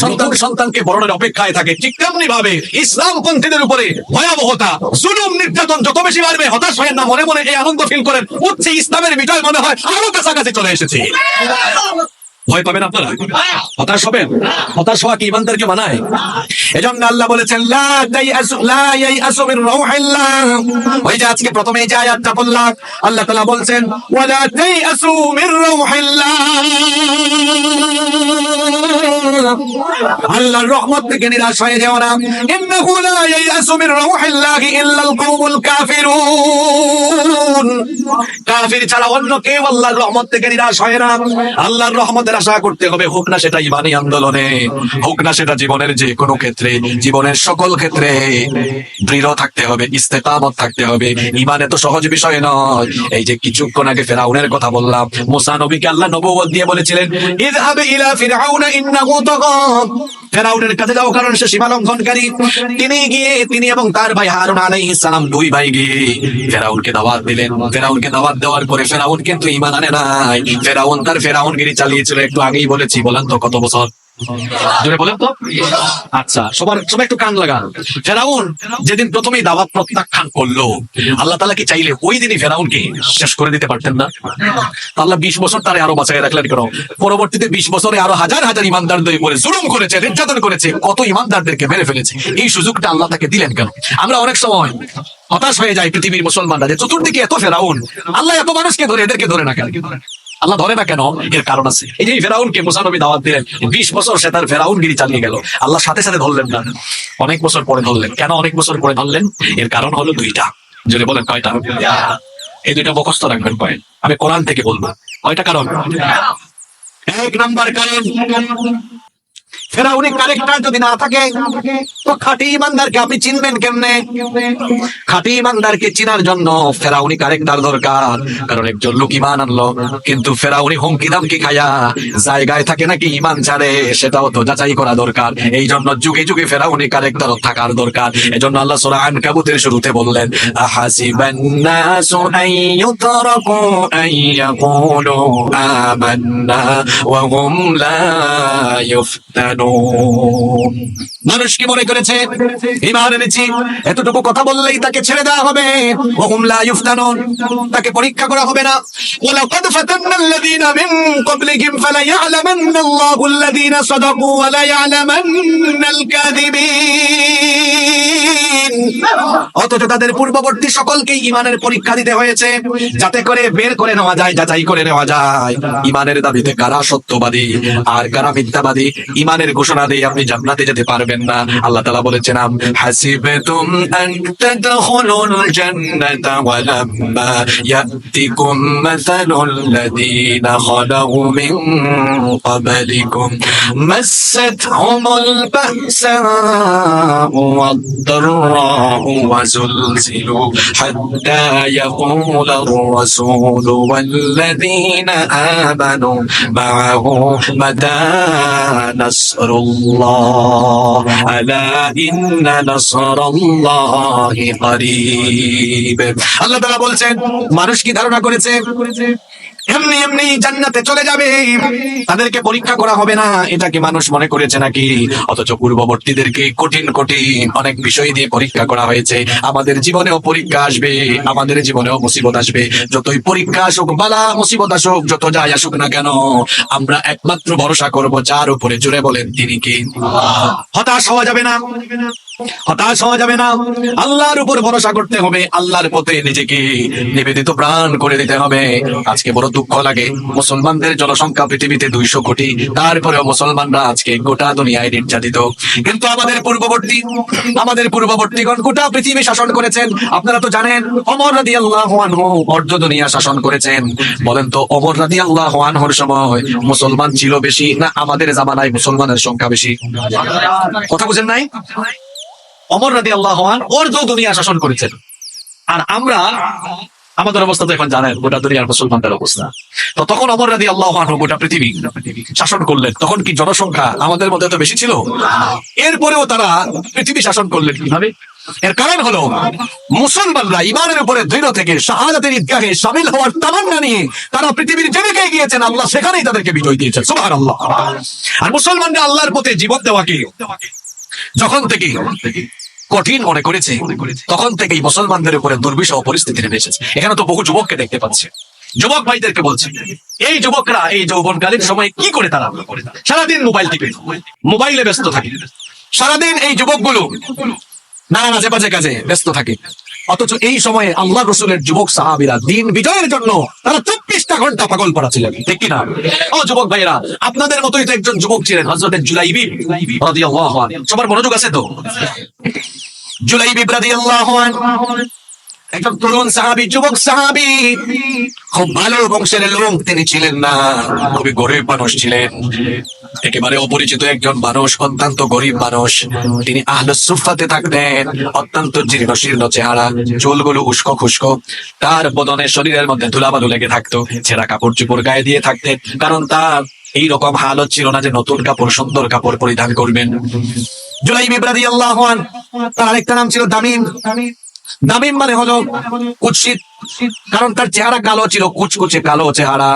সন্তানকে বরণের অপেক্ষায় থাকে, ঠিক তেমনি ভাবে ইসলামপন্থীদের উপরে ভয়াবহতা, জুলুম নির্যাতন যত বেশি বাড়বে, হতাশ হয়ে না, মনে মনে এই আনন্দ ফিল করেন, উঠছে ইসলামের বিজয় মনে হয় আরো কাছাকাছি চলে এসেছে। ভয় পাবেন আপনারা? হতাশ হবেন? হতাশ হওয়া কি ইমানদারকে মানায়? এজন্য আল্লাহ বলেছেন, লা ইয়াইআসু মির রাউহিল্লাহ। ওই যে আজকে প্রথমে যে আয়াতটা বললাম, আল্লাহ তাআলা বলছেন, ওয়ালা তাইআসু মির রাউহিল্লাহ। আল্লাহর রহমত থেকে নিরাশ হয়ে যেও না। ইন্নাহু লা ইয়াইআসু মির রাউহিল্লাহ ইল্লাল কওমুল কাফিরুন। কাফির ছাড়া অন্য কেউ আল্লাহর রহমত থেকে নিরাশ হয় না। আল্লাহর রহমতের আশা করতে হবে, হোক না সেটা ঈমানী আন্দোলনে, হোক না সেটা জীবনের যে কোনো ক্ষেত্রে, জীবনের সকল ক্ষেত্রে দৃঢ় থাকতে হবে, ইস্তেকামত থাকতে হবে। ঈমান এত সহজ বিষয় নয়। এই যে কিছুক্ষণ আগে ফেরাউনের কথা বললাম, মুসা নবীকে আল্লাহ নবুয়ত দিয়ে বলেছিলেন, ইযহাব ইলা ফিরআউনা ইন্নাহু তাগা। ফেরাউনের কাছে যাও, কারণ সে সীমা লঙ্ঘনকারী। তিনি এবং তার ভাই হারুন আলাইহিস সালাম, দুই ভাই গিয়ে ফেরাউনকে দাওয়াত দিলেন। ফেরাউনকে দাওয়াত দেওয়ার পরে ফেরাউন কিন্তু ঈমান আনে নাই। ফেরাউন তার ফেরাউনগিরি চালিয়েছিল, একটু আগেই বলেছি, বলেন তো কত বছর? জোরে বলেন তো। আচ্ছা, সবাই একটু কান লাগান। ফেরাউন যেদিন প্রথমেই দাওয়াত প্রত্যাখ্যান করলো, আল্লাহ তাআলা কি চাইলে ওই দিনই ফেরাউনকে শেষ করে দিতে পারতেন না? আল্লাহ 20 বছর তারে আরো বাঁচায় রাখলেন কেন? পরবর্তীতে 20 বছরে আরো হাজার হাজার ইমানদারদের উপরে জুলুম করেছে, নির্যাতন করেছে, কত ইমানদারদেরকে মেরে ফেলেছে। এই সুযোগটা আল্লাহ তাকে দিলেন কেন? আমরা অনেক সময় হতাশ হয়ে যাই পৃথিবীর মুসলমানরা, যে চতুর্দিকে এত ফেরাউন, আল্লাহ এত মানুষকে ধরে, এদেরকে ধরে না কেন? আল্লাহ ধরে না কেন? এর কারণ আছে। এই যে ফেরাউনকে মুসা নবী দাওয়াত দিলেন, 20 বছর সে তার ফেরাউনগিরি চালিয়ে গেল, আল্লাহ সাথে সাথে ধরলেন না, অনেক বছর পরে ধরলেন। কেন অনেক বছর পরে ধরলেন? এর কারণ হলো দুইটা। যদি বলেন কয়টা? এই দুইটা মুখস্থ রাখবেন কয়েন, আমি কোরআন থেকে বলবো। কয়টা কারণ? এক নাম্বার কারণ, ফেরাউনি ক্যারেক্টার যদি না থাকে তো খাঁটি ইমানদারকে আপনি চিনবেন কেমনে? খাঁটি ইমানদারকে চিনার জন্য ফেরাউনি ক্যারেক্টার দরকার। কারণ একজন লোক ইমান আনলো, কিন্তু ফেরাউনি হুমকি দামকি খায়া জায়গায় থাকে নাকি ইমান ছাড়ে, সেটাও তো যাচাই করা দরকার। এই জন্য যুগে যুগে ফেরাউনি ক্যারেক্টার থাকার দরকার। এজন্য আল্লাহ সূরা আনকাবুতের শুরুতে বললেন, আহাসিবান নাসু আইয়ুতরাকু আইয়াকুলু আমান্না ওয়া হুম লা ইফতানুন। মানুষ কি মনে করেছে ঈমান এনেছি, এতটুকু কথা বললেই তাকে ছেড়ে দেওয়া হবে? ওহুম লা ইফতানুন, তাকে পরীক্ষা করা হবে না। ওয়ালাকাদ ফাতান্নাল্লাযীনা মিন ক্বাবলিহিম ফালায়া'লামান্নাল্লাহু আল্লাযীনা সাদাকু ওয়া লায়া'লামান্নাল কাযিবিন। অথচ তাদের পূর্ববর্তী সকলকেই ঈমানের পরীক্ষা দিতে হয়েছে, যাতে করে বের করে নেওয়া যায়, যাচাই করে নেওয়া যায় ঈমানের দাবিতে কারা সত্যবাদী আর কারা মিথ্যাবাদী। ঈমানের ঘোষণা দিয়ে আপনি জান্নাতে যেতে পারবেন না। আল্লাহ তাআলা বলেছেন, হাসিবতুম আন তাদখুলুল জান্নাতা ওয়া লাম্মা ইয়াতিকুম মাসালুল লাযীনা খালাউ মিন ক্বাবলিকুম মাসসাতহুমুল বা'সাউ ওয়াদ-দাররাউ ওয়া যুলজিলু হাত্তা ইয়াকুলার রাসূলু ওয়াল্লাযীনা আমানু মা'আহু মাতা নাসরুল্লাহ আলা ইন্না নাসরাল্লাহি করিব। আল্লাহ তাআলা বলছেন, মানুষ কি ধারণা করেছে এমনি এমনি জান্নাতে চলে যাবে, তাদেরকে পরীক্ষা করা হবে না, এটা কি মানুষ মনে করেছে নাকি? অথচ পূর্ববর্তীদেরকে কঠিন কঠিন অনেক বিষয় দিয়ে পরীক্ষা করা হয়েছে। আমাদের জীবনেও পরীক্ষা আসবে, আমাদের জীবনেও মুসিবত আসবে। যতই পরীক্ষা আসুক, বালা মুসিবত আসুক, যত যাই আসুক না কেন, আমরা একমাত্র ভরসা করব যার উপরে। জুড়ে বলেন, তিনি কি? হতাশ হওয়া যাবে না, হতাশ হওয়া যাবে না, আল্লাহর উপর ভরসা করতে হবে, আল্লাহর পথে নিজেকে নিবেদিত প্রাণ করে দিতে হবে। আজকে বড় দুঃখ লাগে, মুসলমানদের জনসংখ্যা পৃথিবীতে 200 কোটি, তারপরেও মুসলমানরা আজকে গোটা দুনিয়ায় নির্যাতিত। কিন্তু আমাদের পূর্ববর্তীগণ গোটা পৃথিবী শাসন করেছেন। আপনারা তো জানেন, ওমর রাদিয়াল্লাহু আনহু অর্ধ দুনিয়া শাসন করেছেন। বলেন তো, ওমর রাদিয়াল্লাহু আনহুর সময় মুসলমান ছিল বেশি, না আমাদের জামানায় মুসলমানের সংখ্যা বেশি? কথা বুঝেন নাই? ওমর রাদিয়াল্লাহু আনহু অর্ধ দুনিয়া শাসন করেছেন, আর আমরা, আমাদের অবস্থা তো এখন জানেন, গোটা দুনিয়ার মুসলমানদের অবস্থা। তো তখন ওমর রাদিয়াল্লাহু আনহু গোটা পৃথিবী শাসন করলেন, তখন কি জনসংখ্যা আমাদের মধ্যে তো বেশি ছিল? এরপরেও তারা পৃথিবী শাসন করলেন কিভাবে? এর কারণ হলো মুসলমানরা ঈমানের উপরে দৃঢ় থেকে শাহাদাতের ঈদগাহে শামিল হওয়ার তামান্না নিয়ে তারা পৃথিবীর যেদিকে গিয়েছেন, আল্লাহ সেখানেই তাদেরকে বিজয় দিয়েছেন। সুবহানাল্লাহ। আর মুসলমানরা আল্লাহর পথে জীবন দেওয়াকে যখন থেকে কঠিন মনে করেছে, তখন থেকেই মুসলমানদের উপরে দুর্বিষহ পরিস্থিতি নেমে এসেছে। এখানে তো বহু যুবককে দেখতে পাচ্ছি, যুবক ভাইদেরকে বলছি, এই যুবকরা এই যৌবনকালীন সময় কি করে? তারা সারাদিন মোবাইল টিপে, মোবাইলে ব্যস্ত থাকে। সারাদিন এই যুবকগুলো নানা আজে বাজে কাজে ব্যস্ত থাকে। অথচ এই সময়ে আল্লাহ রাসূলের যুবক সাহাবীরা দিন বিজয়ের জন্য তারা 24টা ঘন্টা পাগল পড়া ছিলেন, ঠিক কিনা? ও যুবক ভাইরা, আপনাদের মতোই তো একজন যুবক ছিলেন, হযরত জুলাইবিব রাদিয়াল্লাহু আনহু। সবার মনোযোগ আছে তো? জুলাইবিব রাদিয়াল্লাহু আনহু একজন তরুণ সাহাবী, যুবক সাহাবী, খুব ভালো বংশের লোক তিনি ছিলেন না, খুবই গরিব মানুষ ছিলেন, একেবারে অপরিচিত একজন মানুষ, অত্যন্ত গরিব মানুষ। তিনি আহলুস সুফফাতে থাকতেন, অত্যন্ত জীর্ণ শীর্ণ চেহারা, চুলগুলো উস্কো খুস্কো, তার বদনে শরীরের মধ্যে ধুলাবালু লেগে থাকতো, ছেঁড়া কাপড় চোপড় গায়ে দিয়ে থাকতেন, কারণ তার এইরকম হালত ছিল না যে নতুন কাপড়, সুন্দর কাপড় পরিধান করবেন। জুলাইবিব রাদিয়াল্লাহু আনহু, তার আরেকটা নাম ছিল দামিম। নামিম মানে হলো কুৎসিত, কারণ তার চেহারা কালো ছিল, কুচকুচে কালো চেহারা,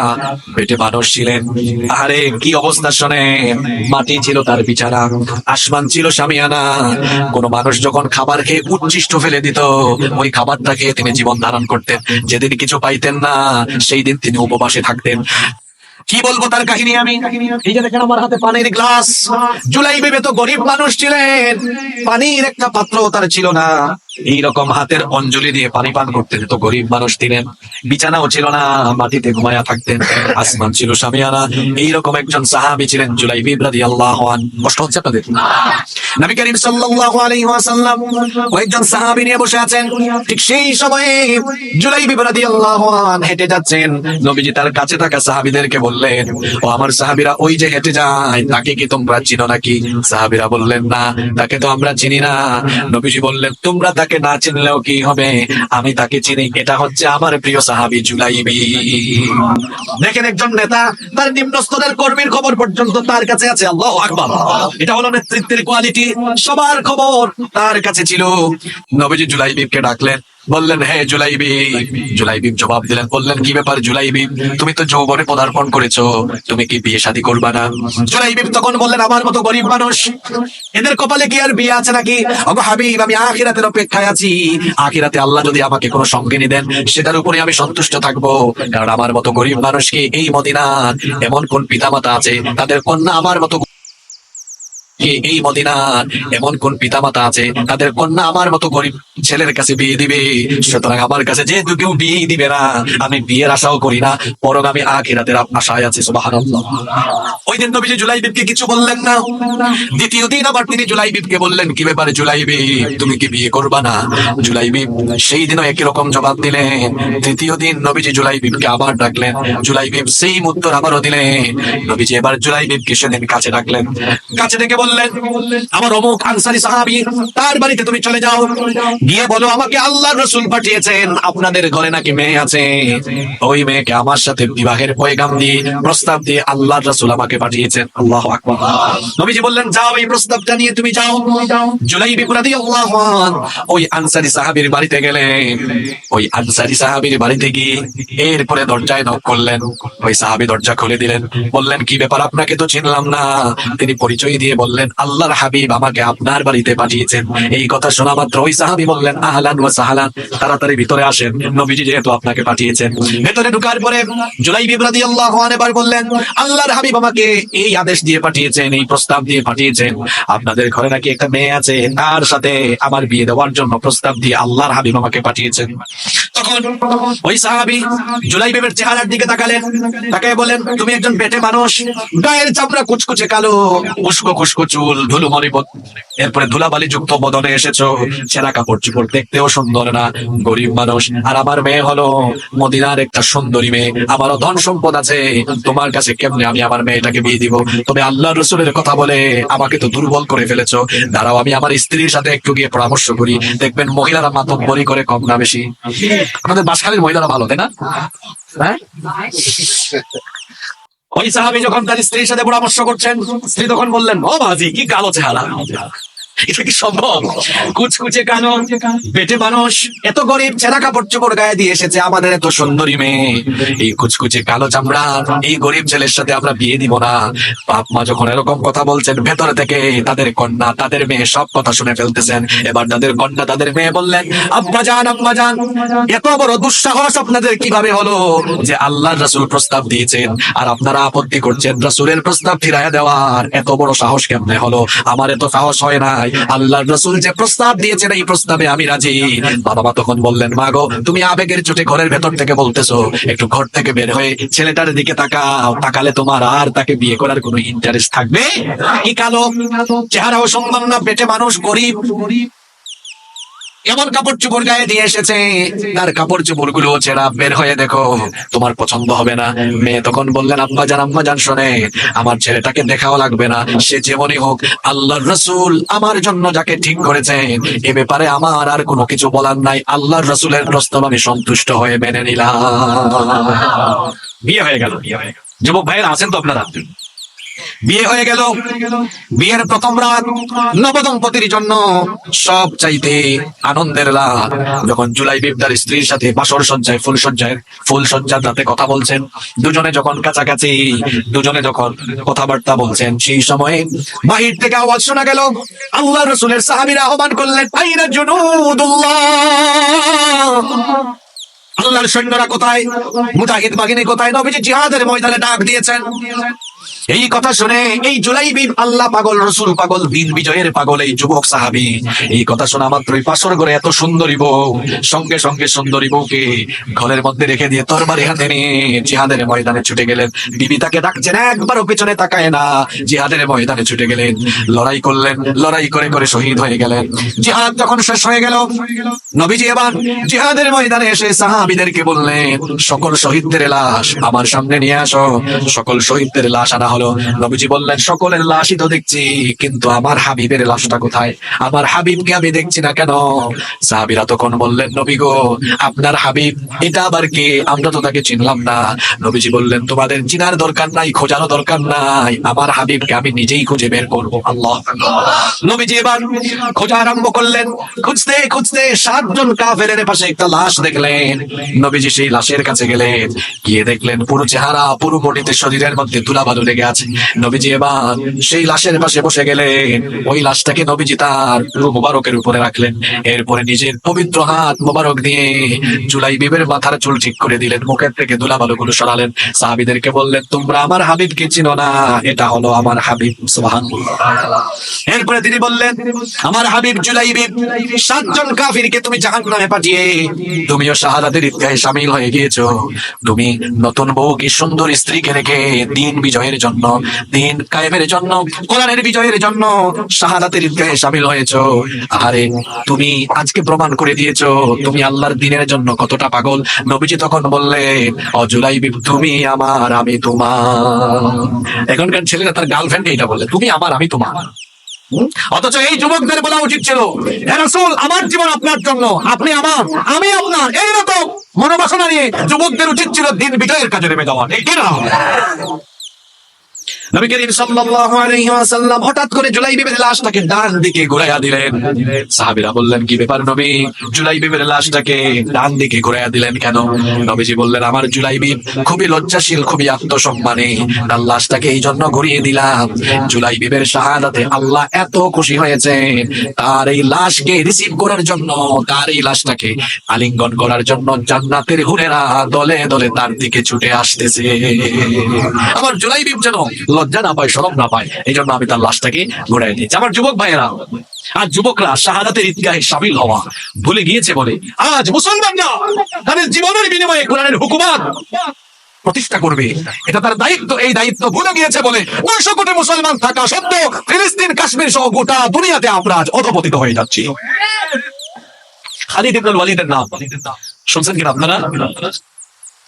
পেটে মানুষ ছিলেন। আরে কি অবস্থা শোনে, মাটি ছিল তার বিছানা, আসমান ছিল শামিয়ানা। কোন মানুষ যখন খাবার খেয়ে উচ্ছিষ্ট ফেলে দিত, ওই খাবারটা খেয়ে তিনি জীবন ধারণ করতেন। যেদিন কিছু পাইতেন না, সেই দিন তিনি উপবাসে থাকতেন। কি বলবো তার কাহিনী আমি, এই যে দেখেন আমার হাতে পানির গ্লাস। জুলাইবিব তো গরিব মানুষ ছিলেন, পানির একটা পাত্র তার ছিল না, এইরকম হাতের অঞ্জলি দিয়ে পানি পান করতেন। তো গরিব মানুষ ছিলেন, বিছানাও ছিল না, মাটিতে ঘুমায়া থাকতেন, আসমান ছিল শামিয়ানা। এইরকম একজন সাহাবী ছিলেন জুলাইবিব রাদিয়াল্লাহু আনহু। কষ্ট হচ্ছে আপনাদের? নবী করিম সাল্লাল্লাহু আলাইহি ওয়াসাল্লাম কয়েকজন সাহাবী নিয়ে বসে আছেন। ঠিক সেই সময়ে জুলাইবিব রাদিয়াল্লাহু আনহু হেঁটে যাচ্ছেন। নবীজি তার কাছে থাকা সাহাবীদেরকে বললেন, ও আমার সাহাবীরা, ওই যে হেঁটে যায় তাকে কি তোমরা চিনো নাকি? সাহাবীরা বললেন, না, তাকে তো আমরা চিনি না। নবীজি বললেন, তোমরা তাকে না চিনলেও কি হবে, আমি তাকে চিনি, এটা হচ্ছে আমার প্রিয় সাহাবী জুলাইবি। দেখেন একজন নেতা, তার নিম্ন স্তরের কর্মীর খবর পর্যন্ত তার কাছে আছে। আল্লাহু আকবার, এটা হলো নেতৃত্বের কোয়ালিটি, সবার খবর তার কাছে ছিল। নবীজি জুলাইবিবকে ডাকলেন, বললেন, হে জুলাইবিব। জুলাইবিব জবাব দিলেন, বললেন, কি ব্যাপার জুলাইবিব, তুমি তো যৌবনে পদার্পণ করেছো, তুমি কি বিয়ে শাদী করবা না? জুলাইবিব তখন বললেন, আমার মতো গরিব মানুষ, এদের কপালে কি আর বিয়ে আছে নাকি? ওগো হাবিব, আমি আখিরাতের অপেক্ষায় আছি। আখিরাতে আল্লাহ যদি আমাকে কোনো সঙ্গিনী দেন, সেটার উপরে আমি সন্তুষ্ট থাকবো। কারণ আমার মতো গরিব মানুষকে এই মদিনার এমন কোন পিতামাতা আছে, তাদের কন্যা আমার মতো, এই মদিনার এমন কোন পিতামাতা আছে, তাদের কন্যা আমার মতো গরিব ছেলের কাছে বিয়ে দিবে। সুতরাং আমার কাছে যেহেতু কেউ বিয়ে দিবে না, আমি বিয়ের আশাও করি না, বরং আমি আখিরাতের আশায় আছি। সুবহানাল্লাহ। ওই দিন নবীজি জুলাইবিবকে কিছু বললেন না। দ্বিতীয় দিন আবার তিনি জুলাইবিবকে বললেন, কি ব্যাপারে জুলাইবিব, তুমি কি বিয়ে করবা না? জুলাইবিব সেই দিনও একই রকম জবাব দিলেন। তৃতীয় দিন নবীজি জুলাইবিবকে আবার ডাকলেন, জুলাইবিব সেই উত্তর আবারও দিলেন। নবীজি এবার জুলাইবিবকে সেদিন কাছে ডাকলেন, কাছে ডেকে বললেন, আমার অমুক আনসারী সাহাবী, তার বাড়িতে তুমি চলে যাও, গিয়ে বলো আমাকে আল্লাহর রাসূল পাঠিয়েছেন, আপনাদের ঘরে নাকি মেয়ে আছে, ওই মেয়েকে আমার সাথে বিবাহের পয়গাম দিয়ে, প্রস্তাব দিয়ে আল্লাহর রাসূল আমাকে পাঠিয়েছেন। আল্লাহু আকবার। নবীজি বললেন, যাও এই প্রস্তাবটা নিয়ে তুমি যাও। জুলাইবিব রাদিয়াল্লাহু আনহু ওই আনসারী সাহাবীর বাড়িতে গেলেন। ওই আনসারী সাহাবীর বাড়িতে গিয়ে এরপরে দরজায় নক করলেন। ওই সাহাবী দরজা খুলে দিলেন, বললেন, কি ব্যাপার, আপনাকে তো চিনলাম না। তিনি পরিচয় দিয়ে বললেন, আল্লাহর হাবিব আমাকে আপনার বাড়িতে পাঠিয়েছেন। এই কথা শোনা মাত্র ওই সাহাবী বললেন, আহলান ওয়া সাহলান, তাড়াতাড়ি ভিতরে আসেন, নবীজি যেহেতু আপনাকে পাঠিয়েছেন। ভেতরে ঢোকার পরে জুলাইবিব রাদিয়াল্লাহু আনহু এবার বললেন, আল্লাহর হাবিব আমাকে এই আদেশ দিয়ে পাঠিয়েছেন, এই প্রস্তাব দিয়ে পাঠিয়েছেন, আপনাদের ঘরে নাকি একটা মেয়ে আছে, তার সাথে আমার বিয়ে দেওয়ার জন্য প্রস্তাব দিয়ে আল্লাহর হাবিব আমাকে পাঠিয়েছেন। তখন ওই সাহাবী জুলাইবিবের চেহারার দিকে তাকালেন, তাকায় বলেন, তুমি একজন পেটে মানুষ, গায়ের চামড়া কুচকুচে কালো, উস্কো খুস্কো চুল, ধুলোমরি, এরপরে ধুলাবালি যুক্ত বদনে এসেছো, ছেঁড়া কাপড় চোপড়, দেখতেও সুন্দর না, গরিব মানুষ। আর আমার মেয়ে হলো মদিনার একটা সুন্দরী মেয়ে, আমারও ধন সম্পদ আছে, তোমার কাছে কেমনে আমি আমার মেয়েটাকে বিয়ে দিব? তবে আল্লাহর রাসূলের কথা বলে আমাকে তো দুর্বল করে ফেলেছো, দাঁড়াও আমি আমার স্ত্রীর সাথে একটু গিয়ে পরামর্শ করি। দেখবেন মহিলারা মাতব্বরি করে কম না বেশি। আমাদের বাসখালীর মহিলারা ভালো, তাই না? হ্যাঁ। ওই সাহাবী যখন তার স্ত্রীর সাথে পরামর্শ করছেন, স্ত্রী তখন বললেন, ও বাজি, কি কালো চেহারা, এটা কি সম্ভব? কুচকুচে কালো, পেটে মানুষ, এত গরিব, ছেঁড়া কাপড় চোপড় গায়ে দিয়ে এসেছে, আমাদের এত সুন্দরী মেয়ে, এই কুচকুচে কালো চামড়া এই গরিব ছেলের সাথে আমরা বিয়ে দিব না। বাপ মা যখন এরকম কথা বলছেন, ভেতরে থেকে তাদের কন্যা, তাদের মেয়ে সব কথা শুনে ফেলতেছেন। এবার তাদের কন্যা, তাদের মেয়ে বললেন, আব্বা জান, আম্মা জান, এত বড় দুঃসাহস আপনাদের কিভাবে হলো যে আল্লাহর রাসূল প্রস্তাব দিয়েছেন আর আপনারা আপত্তি করছেন? রাসূলের প্রস্তাব ফিরাইয়া দেওয়ার এত বড় সাহস কেমনে হলো? আমার এত সাহস হয় নাই, আল্লাহর রাসূল যে প্রস্তাব দিয়েছেন এই প্রস্তাবে আমি রাজি। বাবা তখন বললেন, মা গো, তুমি আবেগের চোটে ঘরের ভেতর থেকে বলতেছো, একটু ঘর থেকে বের হয়ে ছেলেটার দিকে তাকাও, তাকালে তোমার আর তাকে বিয়ে করার কোনো ইন্টারেস্ট থাকবে? কি কালো চেহারাও সুন্দর না, পেটে মানুষ, গরিব, এমন কাপড় চোপড় গায়ে দিয়ে এসেছে, তার কাপড় চোপড় গুলো ছেঁড়া, বের হয়ে দেখো, তোমার পছন্দ হবে না। মেয়ে তখন বললেন, আব্বা জান শোনে, আমার ছেলেটাকে দেখাও লাগবে না, সে যেমনই হোক, আল্লাহর রাসূল আমার জন্য যাকে ঠিক করেছেন, এ ব্যাপারে আমার আর কোনো কিছু বলার নাই, আল্লাহর রাসূলের প্রস্তাব আমি সন্তুষ্ট হয়ে মেনে নিলাম। বিয়ে হয়ে গেল। যুবক ভাইয়েরা আছেন তো আপনারা? বিয়ে হয়ে গেল। বিয়ের প্রথম রাত নবদম্পতির জন্য সব চাইতে আনন্দের রাত। যখন জুলাইবিব তার স্ত্রীর সাথে বাসর সজ্জায় ফুল সজ্জার রাতে কথা বলছেন, দুজনে যখন কাছাকাছি, দুজনে যখন কথাবার্তা বলছেন, সেই সময়ে বাহির থেকে আওয়াজ শোনা গেল। আল্লাহ রাসূলের সাহাবীরা আহ্বান করলেন, আইনা জুনুদুল্লাহ, আল্লাহর সৈন্যরা কোথায়, মুজাহিদ বাহিনী কোথায়? নবীজি জিহাদের ময়দানে ডাক দিয়েছেন। এই কথা শুনে এই জুলাইবিব, আল্লাহ পাগল, রসুল পাগল, দিন বিজয়ের পাগল এই যুবক সাহাবী, এই কথা শোনা মাত্রই পাশর করে এত সুন্দরী বউ, সঙ্গে সঙ্গে সুন্দরী বউকে ঘরের মধ্যে রেখে দিয়ে তরবারি হাতে নিয়ে জিহাদের ময়দানে ছুটে গেলেন। বিবি তাকে ডাকছেন, একবারও পেছনে তাকায় না, জিহাদের ময়দানে ছুটে গেলেন, লড়াই করলেন, লড়াই করে করে শহীদ হয়ে গেলেন। জিহাদ যখন শেষ হয়ে গেল, নবীজি এবার জিহাদের ময়দানে এসে সাহাবীদেরকে বললেন, সকল শহীদদের লাশ আমার সামনে নিয়ে আসো। সকল শহীদদের লাশ আনা হলো। নবীজি বললেন, সকলের লাশই তো দেখছি, কিন্তু আমার হাবিবের লাশটা কোথায়? আমার হাবিবকে আমি দেখছি না কেন? সাহাবীরা তখন বললেন, নবী গো, আপনার হাবিব এটা আবার কে? আমরা তো তাকে চিনলাম না। নবীজি বললেন, তোমাদের চিনার দরকার নাই, খোঁজারও দরকার নাই, আমার হাবিবকে আমি নিজেই খুঁজে বের করবো। আল্লাহ। নবীজি এবার খোঁজা আরম্ভ করলেন। খুঁজতে খুঁজতে 7 জন কাফেরের পাশে একটা লাশ দেখলেন। নবীজি সেই লাশের কাছে গেলেন, গিয়ে দেখলেন পুরো চেহারা, পুরো বডিতে, শরীরের মধ্যে ধুলাবালু লেগে আছে। নবীজি এবার সেই লাশের পাশে বসে গেলেন। ওই লাশটাকে নবীজি তার পুরো মোবারকের উপরে রাখলেন। এরপরে নিজের পবিত্র হাত মোবারক দিয়ে জুলাইবিবের মাথার চুল ঠিক করে দিলেন, মুখের থেকে ধুলাবালুগুলো সরালেন। সাহাবীদেরকে বললেন, তোমরা আমার হাবিবকে চিনো না, এটা হলো আমার হাবিব। সুবহানাল্লাহ। এরপরে তিনি বললেন, আমার হাবিব জুলাইবিব 7 জন কাফিরকে তুমি জাহান্নামে পাঠিয়ে তুমিও শাহাদাতের ঈদগাহে শামিল হয়ে গিয়েছো। তুমি নতুন বউ কি সুন্দর স্ত্রীকে রেখে দিন বিজয়ের জন্য, দিন কায়েমের জন্য, কোরআনের বিজয়ের জন্য শাহাদাতের ঈদগাহে শামিল হয়েছো। আরে তুমি আজকে প্রমাণ করে দিয়েছো তুমি আল্লাহর দ্বীনের জন্য কতটা পাগল। নবীজি তখন বললেন, ও জুলাইবিব, তুমি আমার, আমি তোমার। এখনকার ছেলেরা তার গার্লফ্রেন্ডকে এটা বলে, তুমি আমার, আমি তোমার। অথচ এই যুবকদের বলা উচিত ছিল, হে রাসূল, আমার জীবন আপনার জন্য, আপনি আমার, আমি আপনার। এইরকম মনোবাসনা নিয়ে যুবকদের উচিত ছিল দিন বিজয়ের কাজে নেমে যাওয়া, ঠিক কি না? নবী করিম সাল্লাল্লাহু আলাইহি ওয়াসাল্লাম হঠাৎ করে জুলাইবিবের লাশটাকে ডান দিকে ঘুরাইয়া দিলেন। সাহাবীরা বললেন, কি ব্যাপার নবী, জুলাইবিবের লাশটাকে ডান দিকে ঘুরাইয়া দিলেন কেন? নবীজি বললেন, আমার জুলাইবিব খুবই লজ্জাশীল, খুবই আত্মসম্মানী, তার লাশটাকে এই জন্য ঘুরিয়ে দিলাম। জুলাইবিবের শাহাদাতে আল্লাহ এত খুশি হয়েছেন, তার এই লাশকে রিসিভ করার জন্য, তার এই লাশটাকে আলিঙ্গন করার জন্য জান্নাতের হুরেরা দলে দলে তার দিকে ছুটে আসতেছে। আমার জুলাইবিব যেন লজ্জা না পায়, শরম না পায়, এই জন্য আমি তার লাশটাকে ঘুরাই দিয়েছি। আমার যুবক ভাইয়েরা, আজ যুবকরা শাহাদাতের ঈদগাহে শামিল হওয়া ভুলে গিয়েছে বলে আজ মুসলমানরা তাদের জীবনের বিনিময়ে কোরআনের হুকুমাত প্রতিষ্ঠা করবে, এটা তার দায়িত্ব। এই দায়িত্ব ভুলে গিয়েছে বলে 900 কোটি মুসলমান থাকা সত্ত্বেও ফিলিস্তিন, কাশ্মীর সহ গোটা দুনিয়াতে আমরা আজ অধপতিত হয়ে যাচ্ছি। খালিদ ইবনুল ওয়ালিদের নাম শুনছেন কিনা আপনারা?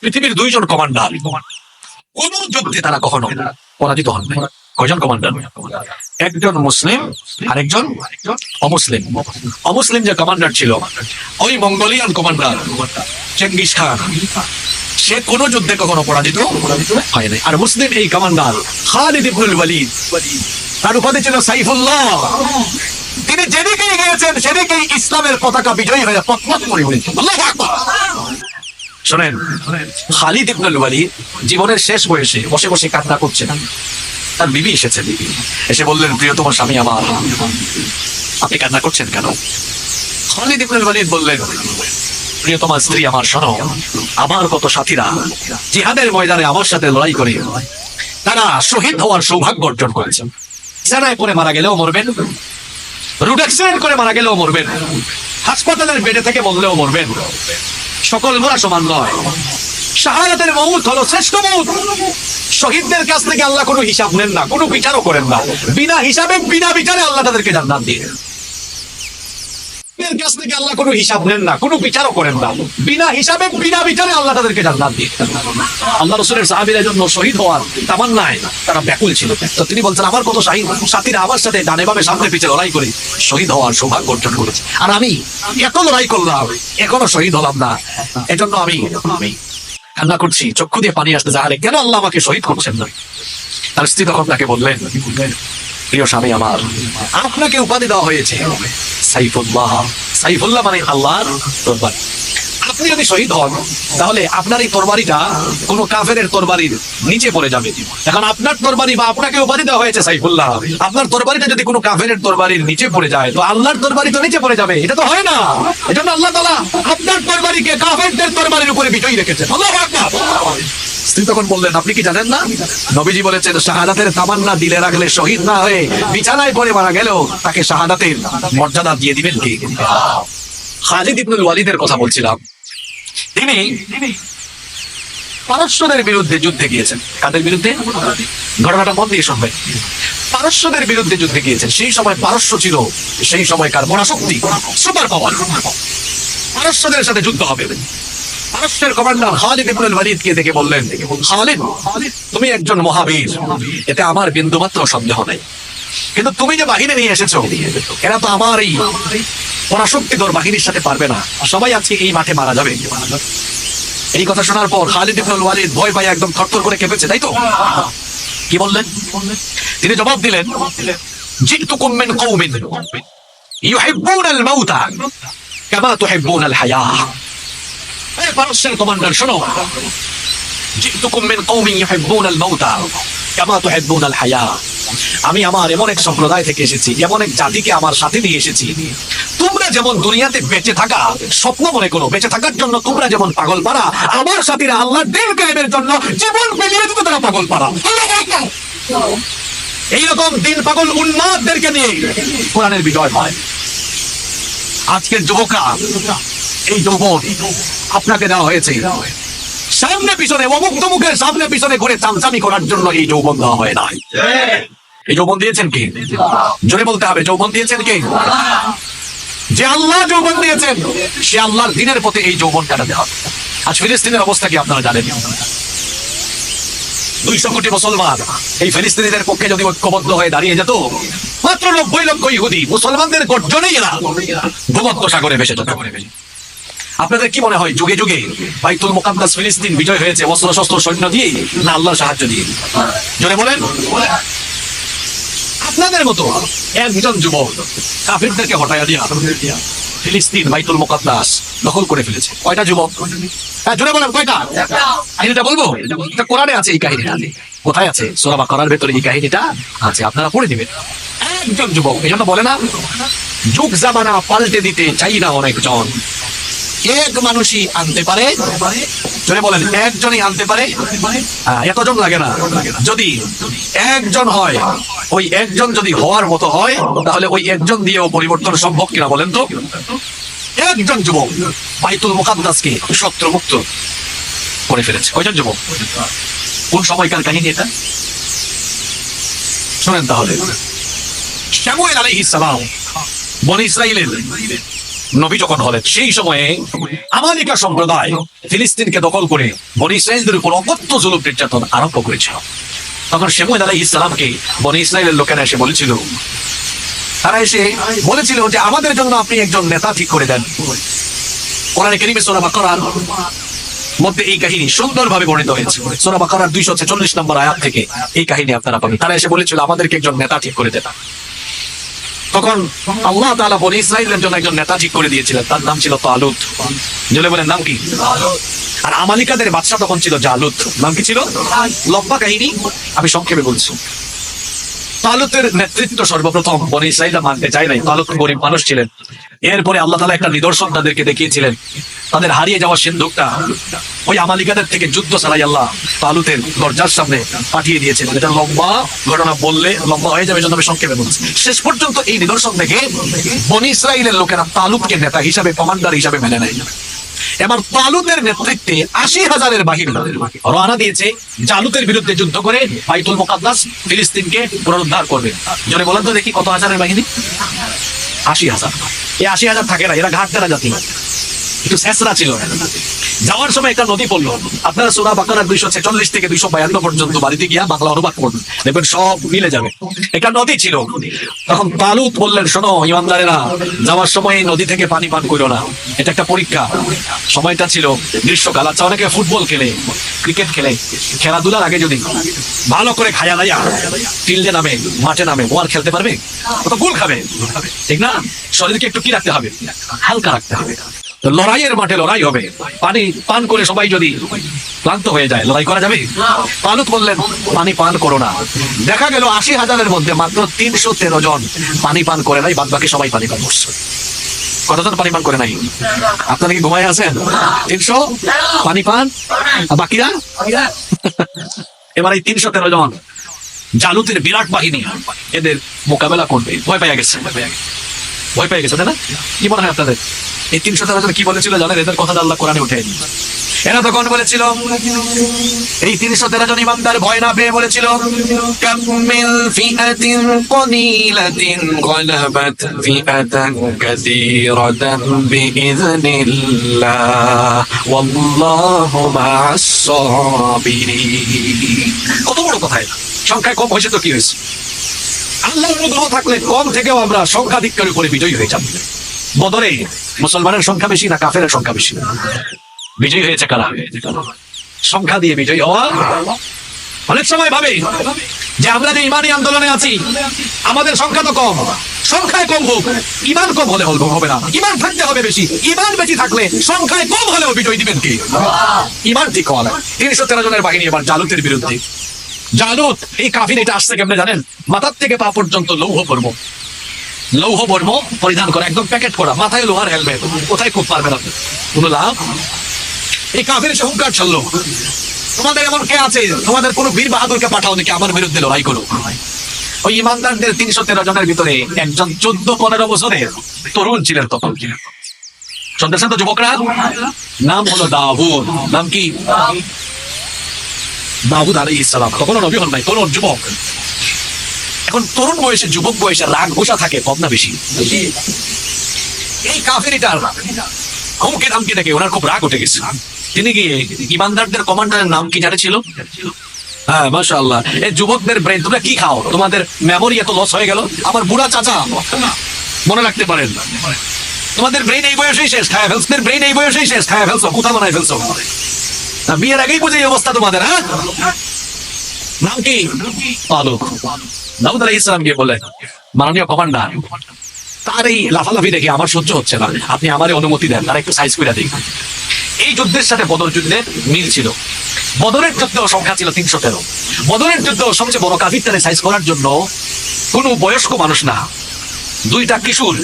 পৃথিবীর 2 জন কমান্ডার, কোন যুদ্ধে তারা কখনো পরাজিত হন নাই। কয়জন কমান্ডার? একজন মুসলিম আর একজন অমুসলিম। অমুসলিম যে কমান্ডার ছিল, ওই মঙ্গোলিয়ান কমান্ডার চেঙ্গিস খান, সে কোন যুদ্ধে কখনো পরাজিত হয় নাই। আর মুসলিম এই কমান্ডার খালিদ ইবনুল ওয়ালিদ, তার উপাধি ছিল সাইফুল্লাহ। তিনি যেদিকেই গিয়েছেন সেদিকেই ইসলামের পতাকা বিজয়ী হয়ে পথ করে উঠেছে। আল্লাহু আকবার। শোনেন, খালিদ ইবনুল ওয়ালিদ জীবনের শেষ বয়সে বসে বসে কান্না করছেন। তার বিবি এসেছে, বিবি এসে বললেন, প্রিয়তম স্বামী আমার, আপনি কান্না করছেন কেন? খালিদ ইবনুল ওয়ালিদ বললেন, প্রিয়তমা স্ত্রী আমার, শোনো, আমার কত সাথীরা জিহাদের ময়দানে আমার সাথে লড়াই করে তারা শহীদ হওয়ার সৌভাগ্য অর্জন করেছেন। বিছানায় পড়ে মারা গেলেও মরবেন, রোড অ্যাক্সিডেন্ট করে মারা গেলেও মরবেন, হাসপাতালের বেডে থেকে মরলেও মরবেন। সকল মরা সমান নয়। শাহাদাতের মউত হলো শ্রেষ্ঠ মউত। শহীদদের কাছ থেকে আল্লাহ কোনো হিসাব নেন না, কোনো বিচারও করেন না। বিনা হিসাবে, বিনা বিচারে আল্লাহ তাদেরকে জান্নাত দিয়ে দেন। কাছ থেকে আল্লাহ কোনো হিসাব নেন না, কোনো বিচারও করেন না। বিনা হিসাবে, বিনা বিচারে আল্লাহ তাদেরকে জান্নাত দিয়ে দেন। আল্লাহ রাসূলের সাহাবীরা জন্য শহীদ হওয়ার তামান্নায় তারা ব্যাকুল ছিল। তো তিনি বলছেন, আমার কত সাথীরা আমার সাথে ডানে বামে সামনে পিছে লড়াই করে শহীদ হওয়ার সৌভাগ্য অর্জন করেছে, আর আমি এত লড়াই করলাম, এখনো শহীদ হলাম না। এজন্য আমি কান্না করছি, চক্ষু দিয়ে পানি আসতেছে, আরে কেন আল্লাহ আমাকে শহীদ করছেন না? তার স্ত্রী তখন তাকে বললেন, প্রিয় স্বামী আমার, আপনাকে উপাধি দেওয়া হয়েছে সাইফুল্লাহ। সাইফুল্লাহ মানে আল্লাহর তরবারি। আপনি যদি শহীদ হন তাহলে আপনার এই তরবারিটা কোন কাফেরের তরবারির নিচে পড়ে যাবে। এখন আপনার তরবারি বা আপনাকে উপাধি দেওয়া হয়েছে সাইফুল্লাহ, আপনার তরবারিটা যদি কোনো কাফেরের তরবারির নিচে পড়ে যায় তো আল্লাহর তরবারি তো নিচে পড়ে যাবে, এটা তো হয় না। এজন্য আল্লাহ তাআলা আপনার তরবারিকে কাফেরদের তরবারির উপরে বিজয়ী রেখেছেন। আল্লাহু আকবার। স্ত্রী তখন বললেন, আপনি কি জানেন না নবীজি বলেছেন শাহাদাতের তামান্না দিলে রাখলে শহীদ না হয়ে বিছানায় পড়ে মারা গেলেও তাকে শাহাদাতের মর্যাদা দিয়ে দিবেন কে? খালিদ ইবনুল ওয়ালিদের কথা বলছিলাম। তিনি পারস্যদের বিরুদ্ধে যুদ্ধে গিয়েছেন। কাদের বিরুদ্ধে? ঘটনাটা মন দিয়ে শুনবেন। পারস্যদের বিরুদ্ধে যুদ্ধে গিয়েছেন। সেই সময় পারস্য ছিল সেই সময়কার পরাশক্তি, সুপার পাওয়ার। পারস্যদের সাথে যুদ্ধ হবে। পারস্যের কমান্ডার খালিদ ইবনুল ওয়ালিদকে দেখে বললেন, খালিদ, তুমি একজন মহাবীর, এতে আমার বিন্দুমাত্র সন্দেহ নেই, কিন্তু তুমি যে বাহিনী নিয়ে এসেছো এরা তো আমার এই পরাশক্তিধর বাহিনীর সাথে পারবে না, সবাই আজকে এই মাঠে মারা যাবে। এই কথা শোনার পর খালিদ ইবনুল ওয়ালিদ ভয় পায় একদম থরথর করে কেঁপেছে, তাই তো? কি বললেন? তিনি জবাব দিলেন, জিতুকুম মিন কওমিন ইউহিব্বুনাল মাউতা কামা তুহিব্বুনাল হায়া। এই পারস্যের কমান্ডার শোনো, জিতুকুম মিন কওমিন ইউহিব্বুনাল মাউতা কামা তুহিব্বুনাল হায়া। আমি আমার এমন এক সম্প্রদায় থেকে এসেছি, এমন এক জাতিকে আমার সাথে নিয়ে এসেছি। তোমরা যেমন দুনিয়াতে বেঁচে থাকা স্বপ্ন মনে করো, বেঁচে থাকার জন্য তোমরা যেমন পাগল পারা, আমার সাথীরা আল্লাহর দ্বীন কায়েমের জন্য জীবন বিলিয়ে দিতে তারা পাগল পারা। এইরকম দিন পাগল উন্মাদদেরকে নিয়ে কোরআনের বিজয় হয়। আজকের যুবকরা, এই যৌবন আপনাকে দেওয়া হয়েছে সামনে পিছনে, অমুক তমুকের সামনে পিছনে ঘুরে চামচামি করার জন্য এই যৌবন দেওয়া হয় না। এই যৌবন দিয়েছেন কে? জোরে বলতে হবে, যৌবন দিয়েছেন কে? যে আল্লাহ যৌবন দিয়েছেন, সে আল্লাহর দ্বীনের পথে এই যৌবন কাটাতে হবে। আজ ফিলিস্তিনের অবস্থা কি আপনারা জানেন? 200 কোটি মুসলমান এই ফিলিস্তিনিদের পক্ষে যদি ঐক্যবদ্ধ হয়ে দাঁড়িয়ে যেত, মাত্র 90 লক্ষ ইহুদি মুসলমানদের গর্জনেই এরা ভূমধ্য সাগরে ভেসে যেত। আপনাদের কি মনে হয় যুগে যুগে বাইতুল মুকাদ্দাস ফিলিস্তিন বিজয় হয়েছে অস্ত্র শস্ত্র সৈন্য দিয়ে না আল্লাহর সাহায্য দিয়ে? জোরে বলেন। আপনাদের মতো একজন যুবক কাফিরদেরকে হটাইয়া দিয়া ফিলিস্তিন বাইতুল মুকাদ্দাস দখল করে ফেলেছে। কয়টা যুবক? হ্যাঁ, জোরে বলেন কয়টা? কাহিনীটা বলবো, এটা কোরআনে আছে। এই কাহিনীটা কোথায় আছে? সূরা বাকারার ভেতরে এই কাহিনীটা আছে, আপনারা পড়ে দিবেন। একজন যুবক, এই জন্য বলে না যুগ জামানা পাল্টে দিতে চাই না অনেকজন, এক মানুষই আনতে পারে। জোরে বলেন, একজনই আনতে পারে, এতজন লাগে না। যদি একজন হয়, ওই একজন যদি হওয়ার মতো হয় তাহলে ওই একজন দিয়েও পরিবর্তন সম্ভব কিনা বলেন তো? একজন যুবক বাইতুল মুকাদ্দাসকে শত্রুমুক্ত করে ফেলেছে। কয়জন যুবক? কোন সময়কার কাহিনী এটা? শোনেন তাহলে। শামুয়েল আলাইহিস সালাম বনী ইসরাইলের নবী যখন হলেন, সেই সময়ে আমালিকা সম্প্রদায় ফিলিস্তিনকে দখল করে বনী ইসরাইলদের উপর অকথ্য জুলুম নির্যাতন আরম্ভ করেছিল। তখন শামুয়েল আলাইহিস সালামকে বনী ইসরাইলের লোকেরা এসে বলেছিল, তারা এসে বলেছিল যে আমাদের জন্য আপনি একজন নেতা ঠিক করে দেন। কোরআনে কারীমে সূরা বাকারার মধ্যে এই কাহিনী সুন্দরভাবে বর্ণিত হয়েছে। সূরা বাকারার 246 নম্বর আয়াত থেকে এই কাহিনী আপনারা পাবেন। তারা এসে বলেছিল আমাদেরকে একজন নেতা ঠিক করে দেন। তখন আল্লাহ তাআলা বনী ইসরাইলের জন্য একজন নেতা ঠিক করে দিয়েছিলেন, তার নাম ছিল তালুত। জেলে বলেন নাম কি? আর আমালিকাদের বাদশা তখন ছিল জালুত। নাম কি ছিল? লম্বা কাহিনী, আমি সংক্ষেপে বলছি। তালুতের নেতৃত্ব সর্বপ্রথম বনী ইসরাইলরা মানতে চায় নাই। তালুত গরিব মানুষ ছিলেন। এরপরে আল্লাহ তাআলা একটা নিদর্শন তাদেরকে দেখিয়েছিলেন। তাদের হারিয়ে যাওয়া সিন্ধুকটা ওই আমালিকাদের থেকে যুদ্ধ চালাই আল্লাহ তালুতের দরজার সামনে পাঠিয়ে দিয়েছিলেন। এটা লম্বা ঘটনা, বললে লম্বা হয়ে যাবে, জন্য আমি সংক্ষেপে বলছি। শেষ পর্যন্ত এই নিদর্শন দেখে বনী ইসরাইলের লোকেরা তালুতকে নেতা হিসাবে, কমান্ডার হিসাবে মেনে নেয়। এবার তালুতের নেতৃত্বে 80,000-এর বাহিনী রওনা দিয়েছে জালুতের বিরুদ্ধে যুদ্ধ করে বাইতুল মুকাদ্দাস ফিলিস্তিনকে পুনরুদ্ধার করবে। জোরে বলেন তো দেখি, কত হাজারের বাহিনী? 80,000। এই 80,000 থাকে না, এরা ঘাট তেরা জাতি, একটু শেষরা ছিল। যাওয়ার সময় একটা নদী পড়লো। আপনারা সূরা বাকারা 246 থেকে 252 পর্যন্ত বাড়িতে গিয়া বাংলা অনুবাদ করবেন, দেখবেন সব মিলে যাবে। একটা নদী ছিল। তখন তালুত বললেন, শোনো ইমানদারেরা, যাওয়ার সময় এই নদী থেকে পানি পান করো না, এটা একটা পরীক্ষা। সময়টা ছিল গ্রীষ্মকাল। আচ্ছা, অনেকে ফুটবল খেলে, ক্রিকেট খেলে, খেলাধুলার আগে যদি ভালো করে খায়া দাইয়া ফিল্ডে নামে, মাঠে নামে, ও আর খেলতে পারবে? ও তো গোল খাবে, ঠিক না? শরীরকে একটু কি রাখতে হবে? হালকা রাখতে হবে। তো লড়াইয়ের মাঠে লড়াই হবে, পানি পান করে সবাই যদি ক্লান্ত হয়ে যায়, লড়াই করা যাবে? তালুত বললেন, পানি পান করো না। দেখা গেল 80,000-এর মধ্যে মাত্র 313 জন পানি পান করে নাই, বাদ বাকি সবাই পানি পান করছে। কতজন পানি পান করে নাই? আপনারা কি ঘুমায় আছেন? 300 পানি পান, বাকিরা? এবার এই 313 জন জালুতের বিরাট বাহিনী এদের মোকাবেলা করবে, ভয় পেয়ে গেছে, ভয় পেয়ে গেছে, তাই না? কি মনে হয় আপনাদের? এই 313 জন কি বলেছিল জানেন? এদের কথা আল্লাহ কোরআনে উঠে। এরা তখন বলেছিল, এই 313 জন ইমানদার ভয় না পেয়ে বলেছিল, কাম মিন ফিআতিন কলিলাতিন গলাবাত ফিআতান কাসীরাতান বিইযনিল্লাহ ওয়াল্লাহু মা'আস সাবিরিন। কত বড় কথা! সংখ্যায় কম হয়েছে তো কি হয়েছে? আল্লাহর অনুগ্রহ থাকলে কম থেকেও আমরা সংখ্যাধিক্যের উপরে বিজয়ী হয়ে যাব। বদরে মুসলমানের সংখ্যা বেশি না কাফেরের সংখ্যা বেশি? বিজয়ী হয়েছে কারা? সংখ্যা দিয়ে বিজয়ী হওয়া। অনেক সময় ভাবে যে আমরা যে ইমানি আন্দোলনে আছি, আমাদের সংখ্যা তো কম, সংখ্যায় কম হোক, ইমান কম হলে হবে না। ইমান থাকতে হবে বেশি। ইমান বেশি থাকলে সংখ্যায় কম হলেও বিজয় দিবেন কি? ইমান ঠিক হওয়া। 313 জনের বাহিনী এবার জালুতের বিরুদ্ধে। জালুত এই কাফির, এটা আসছে কেমনে জানেন? মাথার থেকে পা পর্যন্ত লৌহ বর্ম পরিধান করা, একদম প্যাকেট করা, মাথায় লোহার হেলমেট। কোথায় খুব পারবে না, কোনো লাভ। এই কাফির এসে হুঙ্কার ছাড়লো, তোমাদের এমন কে আছে, তোমাদের কোন বীর বাহাদুরকে পাঠাও নাকি আমার বিরুদ্ধে লড়াই করো? ওই ইমানদারদের 313 জনের ভিতরে একজন 14-15 বছরের তরুণ ছিলেন তখন। শুনতেছেন তো যুবকরা? নাম হলো দাউদ। নাম কি? দাউদ আলাইহিস সালাম। তখনও নবী হন নাই, তরুণ যুবক। এখন তরুণ বয়সে, যুবক বয়সে রাগ গোসা থাকে কম না বেশি? এই কাফেরিটার হুমকি ধামকি দেখে ওনার খুব রাগ উঠে গেছে। তিনি গিয়ে ইমানদারদের কমান্ডারের নাম কি জানেছিল? হ্যাঁ, মাশাআল্লাহ। এই যুবকদের ব্রেন, তোমরা কি খাও? তোমাদের মেমোরি এত লস হয়ে গেল। আমার বুড়া চাচা মনে রাখতে পারেন, তোমাদের ব্রেন এই বয়সেই শেষ, খায় ফেলছো। ব্রেন এই বয়সেই শেষ, খায় ফেলছো, কোথা বানায় ফেলছো। বিয়ের আগেই বুঝে এই অবস্থা তোমাদের। হ্যাঁ, নাম কি? তালুত। দাউদ আলাইহিস সালাম গিয়ে বললেন, মাননীয় কমান্ডার, তার এই লাফালাফি দেখে আমার সহ্য হচ্ছে না, আপনি আমারে অনুমতি দেন, তারা একটু সাইজ করে দিই। এই যুদ্ধের সাথে বদর যুদ্ধের মিল ছিল। বদরের যুদ্ধ সংখ্যা ছিল 313। বদরের যুদ্ধ সবচেয়ে বড় কাফিরটারে সাইজ করার জন্য কোনো বয়স্ক মানুষ না, 2টা কিশোর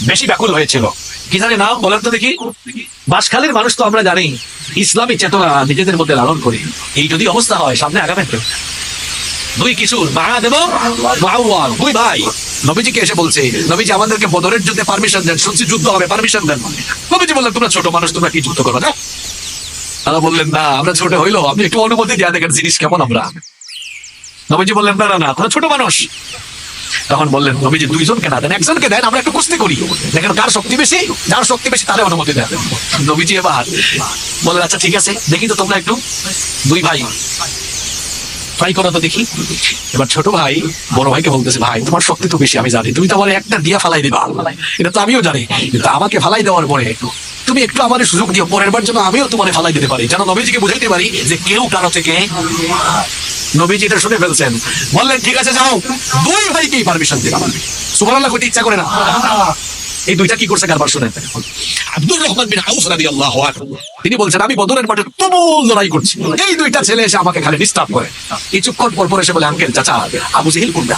বেশি ব্যাকুল হয়েছিল। কি জানি নাম বলেন তো দেখি? বাঁশখালীর মানুষ তো আমরা জানি ইসলামী চেতনা নিজেদের মধ্যে লালন করি। এই যদি অবস্থা হয়, সামনে আগাবেন তো? 2 কিশোর, মাআদ এবং মুআওয়াল, 2 ভাই নবীজিকে এসে বলছে, নবীজি আমাদেরকে বদরের যুদ্ধে পারমিশন দেন, শুনছি যুদ্ধ হবে, পারমিশন দেন। নবীজি বললেন, তোমরা ছোট মানুষ, তোমরা কি যুদ্ধ করো না? তারা বললেন, না, আমরা ছোট হইলো, আপনি একটু অনুমতি দিয়ে দেখেন জিনিস কেমন আমরা। নবীজি বললেন, না না না, তোমরা ছোট মানুষ। তখন বললেন নবীজি, 2 জনকে না দেন, একজনকে দেন, আমরা একটু কুস্তি করি, দেখেন কার শক্তি বেশি। যার শক্তি বেশি তারে অনুমতি দেন। নবীজি এবার বললেন, আচ্ছা ঠিক আছে, দেখি তো তোমরা একটু 2 ভাই ট্রাই করো তো দেখি। এবার ছোট ভাই বড় ভাইকে বলতেছে, ভাই তোমার শক্তি তো বেশি, আমি জানি, তুমি তো আমার একটা দিয়া ফালাই দিবা, এটা তো আমিও জানি, কিন্তু আমাকে ফালাই দেওয়ার পরে তুমি একটু আমার সুযোগ দিও, পরের বার যেন আমিও তোমার ফালাই দিতে পারি, যেন নবীজিকে বুঝাইতে পারি যে কেউ কারো থেকে। নবীজি এটা শুনে ফেলছেন, বললেন, ঠিক আছে যাও, 2 ভাইকেই পারমিশন দিলাম। সুবহানাল্লাহ কইতে ইচ্ছা করে না? এই 2টা কি করছে কারবার শুনেন। আব্দুর রহমান বিন আউফ রাদিয়াল্লাহু আনহু তিনি বলছেন, আমি বদরের মাঠে তুমুল লড়াই করছি, এই 2টা ছেলে এসে আমাকে খালি ডিস্টার্ব করে। কিছুক্ষণ পর এসে বলে, আঙ্কেল, চাচা, আবু জেহেল কোনটা?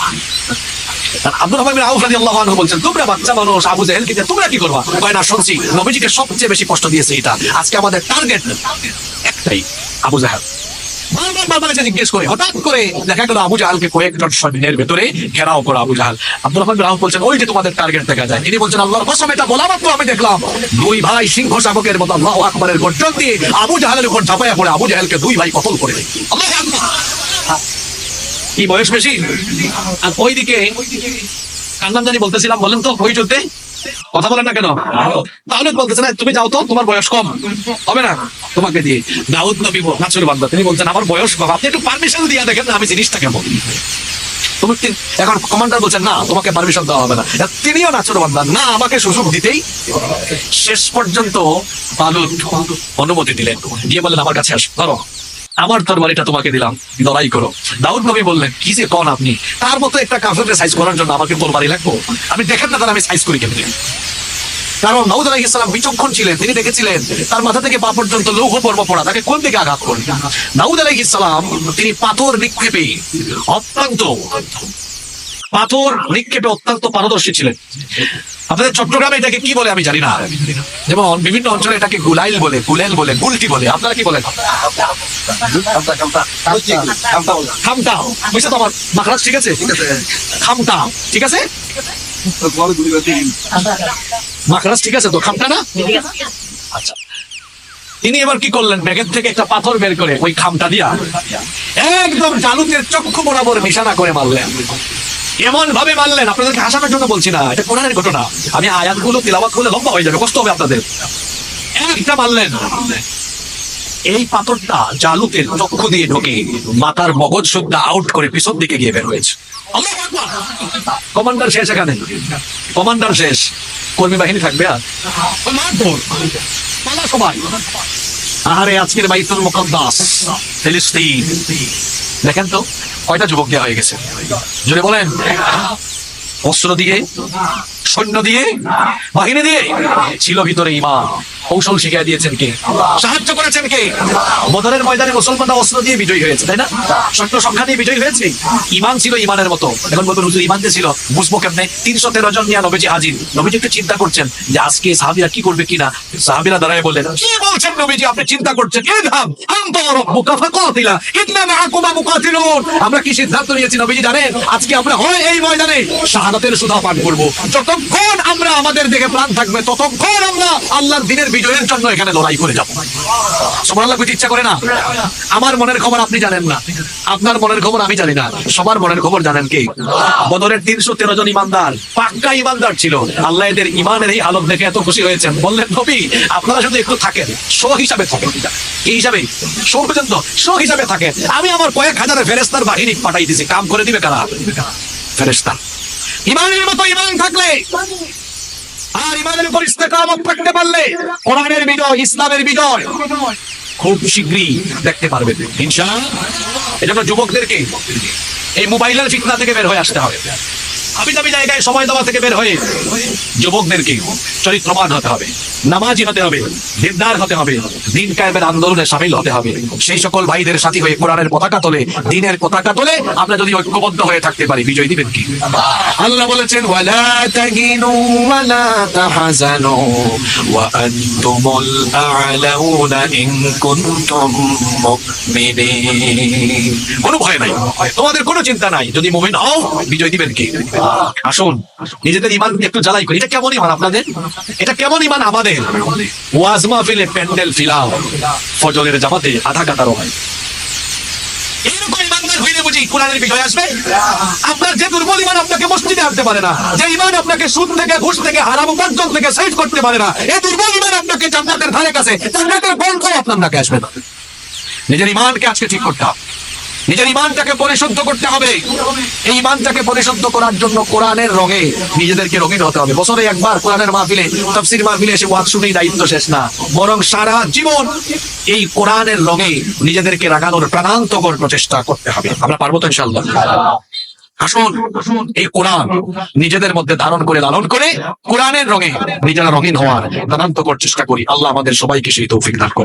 আব্দুর রহমান বিন আউফ রাদিয়াল্লাহু আনহু বলছেন, তোমরা বাচ্চা মানুষ, আবু জেহেলকে দিয়ে তোমরা কি করবা? কয় না, শুনছি নবীজিকে সবচেয়ে বেশি কষ্ট দিয়েছে এটা, আজকে আমাদের টার্গেট একটাই, আবু জেহেল। বারবার জিজ্ঞেস করে হঠাৎ করে দেখা গেল আবু জাহালকে কয়েকজন সৈন্যের ভেতরে ঘেরাও করা আবু জাহাল। আব্দুর রহমান বিন আউফ বলছেন, ওই যে তোমাদের টার্গেট দেখা যায়। তিনি বলছেন, আল্লাহর কসম, এটা বলা মাত্র আমি দেখলাম 2 ভাই সিংহ শাবকের মতো আল্লাহু আকবারের গর্জন দিয়ে আবু জাহালের উপর ঝাঁপাইয়া পড়ে আবু জাহালকে 2 ভাই কতল করে দেয়। আল্লাহু আকবার। কি বয়স বেশি? আর ওইদিকে কান্নান জানি বলতেছিলাম, বলেন তো, ওই যুদ্ধে কথা বলেন না কেন? তাহলে বলতেছে না তুমি যাও তো, তোমার বয়স কম, হবে না তোমাকে দিয়ে। দাউদ নবী নাছুর বান্দা, তিনি বলছেন আমার বয়স কম, আপনি একটু পারমিশন দিয়ে দেখেন না আমি জিনিসটা কেমন। তুমি এখন কমান্ডার বলছেন না তোমাকে পারমিশন দেওয়া হবে না, তিনিও নাছুর বান্দা, না আমাকে সুযোগ দিতেই। শেষ পর্যন্ত তালুত অনুমতি দিলেন, দিয়ে বললেন আমার কাছে আসো, ধরো আমার তরবারিটা তোমাকে দিলাম, লড়াই করো। দাউদ নবী বললেন কি যে কোন আপনি, তার মতো একটা কাফেরকে সাইজ করার জন্য আমাকে তরবারি লাগবো? আমি দেখেন না তাহলে আমি সাইজ করি কেমনে? কারণ দাউদ আলাইহিস সালাম বিচক্ষণ ছিলেন, তিনি দেখেছিলেন তার মাথা থেকে পা পর্যন্ত লৌহ পর্ব পড়া, তাকে কোন দিকে আঘাত করবে। দাউদ আলাইহিস সালাম তিনি পাথর নিক্ষেপে অত্যন্ত পারদর্শী ছিলেন। আপনাদের চট্টগ্রামে এটাকে কি বলে আমি জানি না, যেমন বিভিন্ন অঞ্চলে এটাকে গুলাইল বলে, গুলেল বলে, গুলটি বলে, আপনারা কি বলেন? খামটা বুঝছে তো আমার মাখরাজ ঠিক আছে? খামটা ঠিক আছে, মাখরাজ ঠিক আছে তো, খামটা না? আচ্ছা, তিনি এবার কি করলেন, ব্যাগের থেকে একটা পাথর বের করে ওই খামটা দিয়া একদম জালুতের চক্ষু বরাবর নিশানা করে মারলেন। এমন ভাবে মারলেন, আপনাদেরকে হাসানোর জন্য বলছি না, এটা কোরআনের ঘটনা। আমি আয়াতগুলো তিলাওয়াত করলে লম্বা হয়ে যাবে, কষ্ট হবে আপনাদের। একটা মারলেন, এই পাথরটা জালুতের চক্ষু দিয়ে ঢোকে মাথার মগজ সুদ্ধা আউট করে পিছন দিকে গিয়ে বের হয়েছে। কমান্ডার শেষ, এখানে কমান্ডার শেষ, কর্মী বাহিনী থাকবে আর পালা সবাই। আহারে আজকের বাইতুল মুকাদ্দাস ফিলিস্তিন, দেখেন তো কয়টা যুবক দেওয়া হয়ে গেছে, জুড়ে বলেন। অস্ত্র দিয়ে, সৈন্য দিয়ে, বাহিনী দিয়ে, ছিল ভিতরে ঈমান। কৌশল শিখিয়ে দিয়েছেন কে? সাহায্য করেছেন কে? বদরের ময়দানে মুসলমানরা অস্ত্র দিয়ে বিজয়ী হয়েছে, তাই না? সৈন্য সংখ্যা দিয়ে বিজয়ী হয়েছে। ঈমান ছিল ঈমানের মতো। এখন বলবেন হুজুর ঈমান যে ছিল বুঝবো কেমনে? 313 জন নিয়ে নবীজি হাজির। নবীজি একটু চিন্তা করছেন যে আজকে সাহাবীরা কি করবে কিনা। সাহাবীরা দাঁড়ায় বললেন, কি বলছেন নবীজি, আপনি চিন্তা করছেন? ইযহাব আনতা ওয়া রাব্বুকা ফাকাতিলা ইন্না মাআকুমা মুকাতিলুন। আমরা কি সিদ্ধান্ত নিয়েছি নবীজি জানেন? আজকে আমরা হয় এই ময়দানে শাহাদাতের সুধা পান করব। যতক্ষণ আমরা আমাদের দিকে প্রাণ থাকবে ততক্ষণ আমরা আল্লাহর দ্বীনের বিজয়ের জন্য এখানে লড়াই করে যাব। সুবহানাল্লাহ, কইতে ইচ্ছা করে না? আমার মনের খবর আপনি জানেন না, আপনার মনের খবর আমি জানি না, সবার মনের খবর জানেন কে? বদরের 313 জন ইমানদার, পাক্কা ইমানদার ছিল। আল্লাহ এদের ইমানের এই হালত দেখে এত খুশি হয়েছেন, বললেন নবী আপনারা শুধু একটু থাকেন, শো হিসাবে থাকেন। কি হিসাবে? শো পর্যন্ত শো হিসাবে থাকেন। আমি আমার কয়েক হাজার ফেরেশতার বাহিনী পাঠাই দিয়েছি, কাম করে দিবে কারা? ফেরেশতা। ইমানের মতো ইমান থাকলে আর ইমানের উপর ইস্তেকামত থাকতে পারলে কোরআনের বিজয়, ইসলামের বিজয় খুব শীঘ্রই দেখতে পারবেন ইনশাআল্লাহ। এজন্য যুবকদেরকে এই মোবাইলের ফিতনা থেকে বের হয়ে আসতে হবে। আমি দাবি জায়গায় সময় দেওয়া থেকে বের হয়ে যুবকদেরকে চরিত্রবান হতে হবে, নামাজি হতে হবে, দিনদার হতে হবে, দিন কায়েমের আন্দোলনে শামিল হতে হবে। সেই সকল ভাইদের সাথী হয়ে কোরআনের পতাকা তোলে, দিনের পতাকা তোলে আমরা যদি ঐক্যবদ্ধ হয়ে থাকতে পারি, বিজয় দিবেন কি? আল্লাহ বলেছেন ওয়ালা তাহিনু ওয়ালা তাহজানু ওয়া আনতুমুল আ'লাউনা ইন কুনতুম মুমিনিন। কোনো ভয় নাই, তোমাদের কোনো চিন্তা নাই, যদি মুমিন হও বিজয় দিবেন কি? আসুন নিজেদের ইমান একটু জ্বালাই করি। এটা কেমন ইমান আপনাদের? এটা কেমন ইমান আমাদের? ওয়াজ মাহফিলে প্যান্ডেল ফিলাও, ফজরের জামাতে আধা কাতারও হয়। এরকম ইমানদার হইলে বুঝি কোরআনের বিজয় আসবে? আপনার যে দুর্বল ইমান আপনাকে মসজিদে আনতে পারে না, যে ইমান আপনাকে সুদ থেকে, ঘুষ থেকে, হারাম উপার্জন থেকে সেভ করতে পারে না, এই দুর্বল ইমান আপনাকে জান্নাতের ধারে কাছে, জান্নাতের গন্ধ আপনার নাকে আসবে না। নিজের ইমানকে আজকে ঠিক করতে হবে, নিজের ইমানটাকে পরিশুদ্ধ করতে হবে। এই ইমানটাকে পরিশুদ্ধ করার জন্য কোরআনের রঙে নিজেদেরকে রঙিন হতে হবে। বছরে একবার কোরআনের মাহফিলে, তাফসীর মাহফিলে এসে ওয়াজ শুনেই দায়িত্ব শেষ না, বরং সারা জীবন এই কোরআনের রঙে নিজেদেরকে রাঙানোর প্রাণান্তকর প্রচেষ্টা করতে হবে। আমরা পারবো তো ইনশাআল্লাহ? আসুন এই কোরআন নিজেদের মধ্যে ধারণ করে, লালন করে, কোরআনের রঙে নিজেরা রঙিন হওয়ার প্রাণান্তকর চেষ্টা করি। আল্লাহ আমাদের সবাইকে সেই তৌফিক দান করুন।